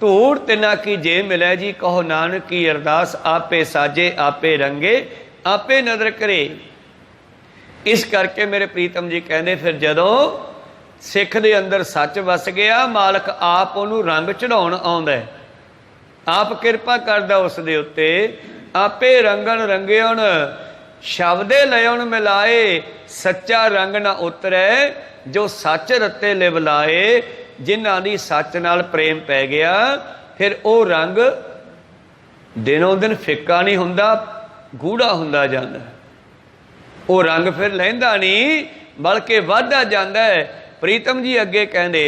धूड़ तिना की जे मिले जी, कहो नानक की अरदास, आपे साजे आपे रंगे, आपे नदर करे। इस करके मेरे प्रीतम जी कहते फिर जदों सिख दे अंदर सच वस गया, मालक आप उन्होंने रंग चढ़ाउण आउंदा है, आप किरपा करदा उस दे उत्ते। आपे रंगन रंगियन, शब्दे लयन मिलाए, सच्चा रंग ना उतरे, जो सच रत्ते लिव लाए। जिन्हां दी सच नाल प्रेम पै गया, फिर वो रंग दिनों दिन फिक्का नहीं हुंदा, गूढ़ा हुंदा जांदा। वो रंग फिर लहिंदा नहीं, बल्कि वधदा जांदा है। प्रीतम जी अगे कहंदे,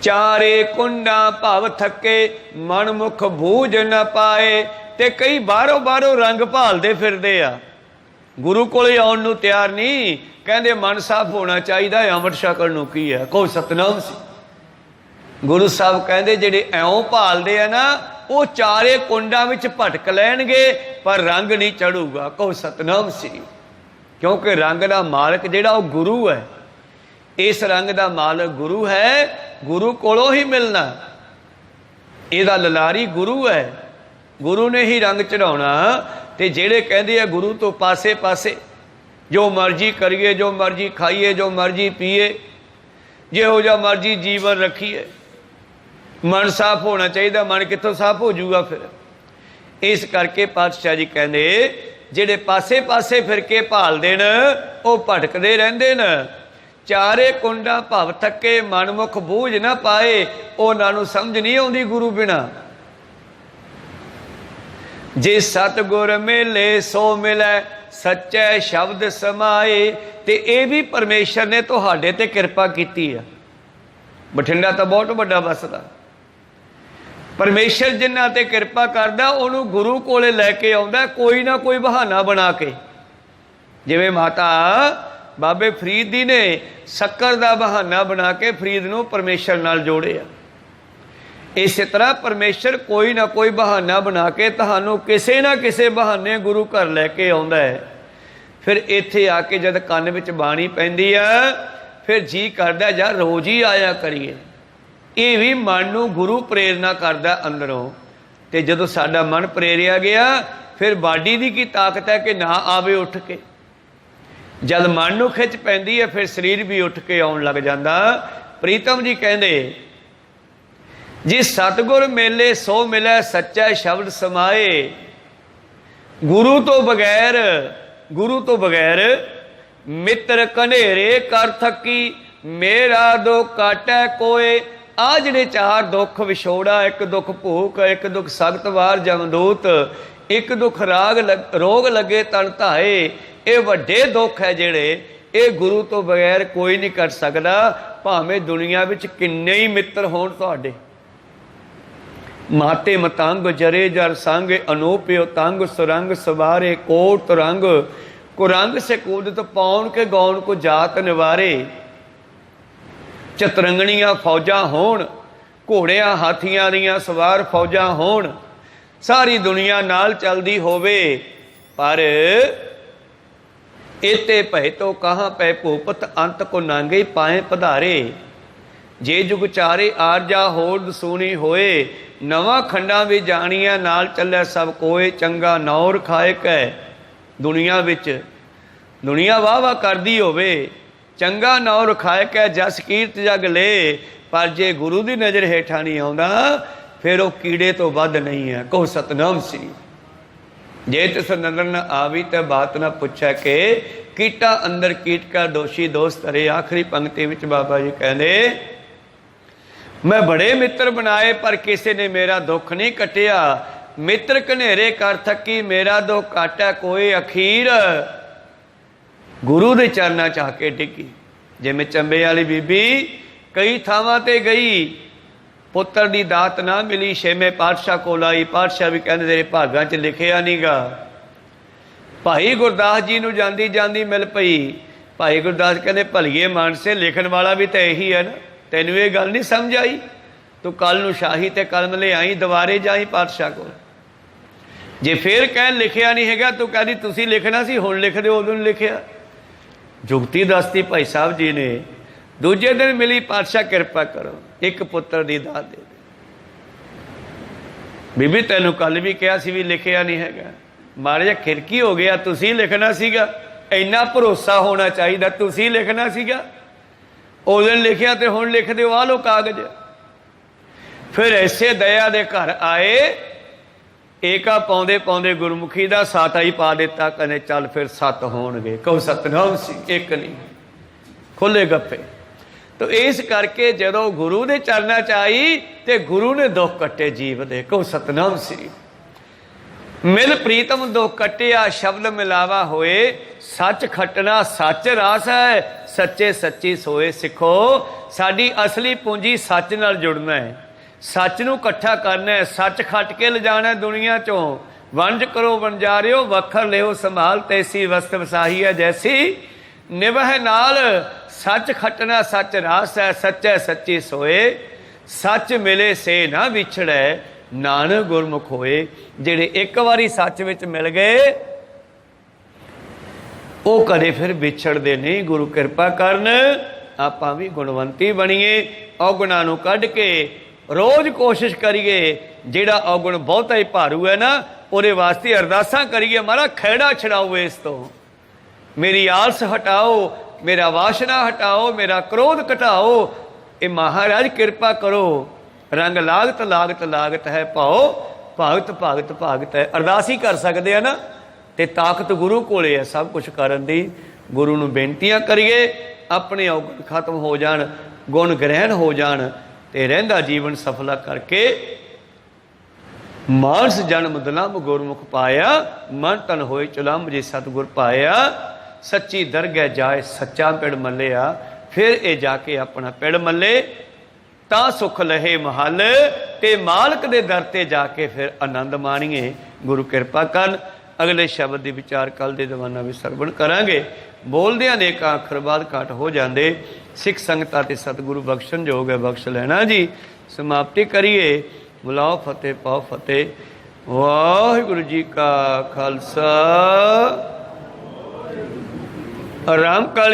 चारे कुंडा भव थके, मन मुख बूझ न पाए। ते कई बाहरों बाहरों रंग भालदे फिरदे आ, गुरु कोले आउण नूं तैयार नहीं। कहंदे मन साफ होना चाहिए, अमृत छकण नूं की है, कोई सतनाम सी। गुरु साहब कहंदे जिहड़े ऐं भालदे आ ना, वो चारे कुंडां विच भटक लैणगे, पर रंग नहीं चढ़ूगा, कोई सतनाम सी। क्योंकि रंग दा मालक जिहड़ा वो गुरु है, इस रंग दा मालक गुरु है, गुरु कोलों ही मिलना। इहदा ललारी गुरु है, गुरु ने ही रंग चढ़ाउणा। ते जिहड़े कहंदे आ गुरु तो पासे पासे, जो मर्जी करिए, जो मर्जी खाइए, जो मर्जी पीए, जिहो जिहा मर्जी जीवन रखिए, मन साफ होना चाहिए। मन कित्थों साफ हो जाऊगा फिर? इस करके पातशाह जी कहंदे जिहड़े पासे पासे फिर के भालदे न, वो भटकदे रहिंदे न। चारे कुंडा भव थके, मन मुख बूझ ना पाए। उन्हां नूं समझ नहीं आउंदी गुरु बिना। जे सतगुर मिले सो मिले, सच्चे शब्द समाए। ते ये भी परमेश्वर ने तुहाडे ते किरपा कीती है। बठिंडा तो बहुत बड़ा बसदा, परमेश्वर जिन्हां ते किरपा करदा उहनूं गुरु कोले लैके आउंदा, कोई ना कोई बहाना बना के। जिवें माता बाबे फरीद दी ने शक्कर दा बहाना बना के फरीद नूं परमेश्वर नाल जोड़िया। इस तरह परमेश्वर कोई ना कोई बहाना बना के तुहानूं किसी ना किसी बहाने गुरु घर लैके आउंदा है। फिर इत्थे आके जद कान विच बाणी पैंदी है, फिर जी करदा जा रोज़ ही आया करिए। ये भी मन नूं गुरु प्रेरणा करदा अंदरों। ते जदों साडा मन प्रेरिया गया, फिर बाडी दी की ताकत है कि ना आवे उठ के। जद मन नूं खिच पैंदी है, फिर शरीर भी उठ के आउण लग जांदा। प्रीतम जी कहंदे जी सतगुर मेले सो मिले, सच्चा शब्द समाए। गुरु तो बगैर मित्र कनेरे कर थकी, मेरा दुख काटै कोय। आ जिहड़े चार दुख विछोड़ा, एक दुख भूख, एक दुख सख्त वार जमदूत, एक दुख रोग लगे तन धाए। ये वड्डे दुख है जिहड़े, ये गुरु तो बगैर कोई नहीं कर सकदा। भावें दुनिया विच किन्ने ही मित्र होण तुहाडे। माते मतंग जरे जर संग, अनूप्यो तंग सुरंग सवारे कोट रंग। कुरंग से कूदत पौन के गौन को जात निवारे। चतरंगणियां फौजां होण, घोड़ियां हाथियां दियां सवार फौजां होण, सारी दुनिया नाल चलदी होवे, पर एते भय तो कहाँ पै भूपत अंत को नांगे पाए पधारे। जे जुग चारे आरजा होर दसूनी होए, नवा खंडा भी जानिया नाल चलै सब कोए। चंगा नौर खाए कै दुनिया विच, दुनिया वाह वाह करदी होवे, चंगा नौर खाए कै जस कीर्त जग ले, पर जे गुरु दी नज़र हेठा नहीं आउंदा फिर वो कीड़े तो वध नहीं है। कहो सतनाम सी। जे तिस नज़र न आवी तो बात न पुछै के, कीटा अंदर कीट का दोषी दोस्त अरे। आखिरी पंक्ति विच बाबा जी कहते, मैं बड़े मित्र बनाए पर किसी ने मेरा दुख नहीं कटिया। मित्र कनेरे कर थकी मेरा दुख काटा कोई अखीर। गुरु दे चरना चाह के डिगी। जिवें चंबे वाली बीबी कई थावां ते गई, पुत्र की दात ना मिली, छेवें पातशाह कोल आई। पातशाह भी कहते तेरे भागां च लिखिया नहीं गा। भाई गुरदास जी नूं जांदी जांदी मिल पई। भाई गुरदास कहते भलीए मानसे लिखण वाला भी तो यही है ना, तैनूं ये गल नहीं समझ आई? तू कल नूं शाही ते कलम ले आई, दुबारे जाई पातशाह कोल। जे फिर कह लिखिया नहीं हैगा, तू कहदी तुसीं लिखना सी, हुण लिख दिओ, उदों नहीं लिखिया। जुगती दसती भाई साहब जी ने। दूजे दिन मिली, पातशाह किरपा करो एक पुत्र की दात दे। बीबी तैनूं कल भी कहा सी भी लिखिया नहीं हैगा, मारे जा खिरकी हो गया, तुसीं लिखना सीगा। इन्ना भरोसा होना चाहिए, तुसीं लिखना सीगा। उस दिन लिखिया तो हुण लिख दिओ, आ लो कागज। फिर ऐसे दया दे घर आए, एका पाउंदे पाउंदे गुरमुखी दा साता ही पा दिता। कहने चल फिर 7 होणगे। कहो सतनाम सी। एक नहीं, खुले गप्पे। तो इस करके जदों गुरु दे चरना च आई ते गुरु ने दुख कट्टे जीव दे। कहो सतनाम श्री। मिल प्रीतम दुख कटिया शब्द मिलावा होए, सच खटना सच रास है, सच्चे सच्ची सोए। सिखो साडी असली पूंजी सच नाल जुड़ना है, सच नूं इकट्ठा करना है, सच खट के ले जाना है दुनिया चों। वंज करो वंजारियो वखर लिओ संभाल, तैसी वस्त वसाही है जैसी निभह नाल। सच खटना सच रास है, सच्चे सच्ची सोए। सच मिले से ना विछड़े, नानक गुरमुख होए। जिहड़े एक बारी सच विच मिल गए वो कदे फिर विछड़दे नहीं। गुरु किरपा करन आपां भी गुणवंती बणीए, औगुणां नूं कढ के रोज़ कोशिश करिए। जिहड़ा औगुण बहुता ही भारू है ना, उहदे वास्ते अरदासां करिए, महाराज खैड़ा छड़ाओ इस तो, मेरी आलस हटाओ, मेरा वासना हटाओ, मेरा क्रोध घटाओ। ये महाराज कृपा करो। रंग लागत लागत लागत है भाओ, भागत भागत भागत है। अरदास ही कर सकते हैं ना, तो ताकत गुरु कोले है सब कुछ करन दी। गुरु नूं बेनतियां करिए, अपने औगुण खत्म हो जाण, गुण ग्रहण हो जाण, ते रहिंदा जीवन सफला करके मानस जन्म दुलंभ गुरमुख पाया। मन तन होए चुलंभ जे सतगुर पाया। सच्ची दरगह जाए सच्चा पिड़ मलिया, फिर ये जाके अपना पिड़ मले तां सुख लहे महल। ते मालक दे दर ते जाके फिर आनंद माणीए। गुरु किरपा करन। अगले शब्द दे विचार कल दे दीवाना भी सरवण करांगे। बोलदियां नेकां अखर बाद घट हो जांदे। सिख संगतां ते सतगुरु बख्शण जोग है, बख्श लेना जी। समाप्ति करिए। बुलाओ फतेह पाओ फतेह। वाहिगुरु जी का खालसा। राम काल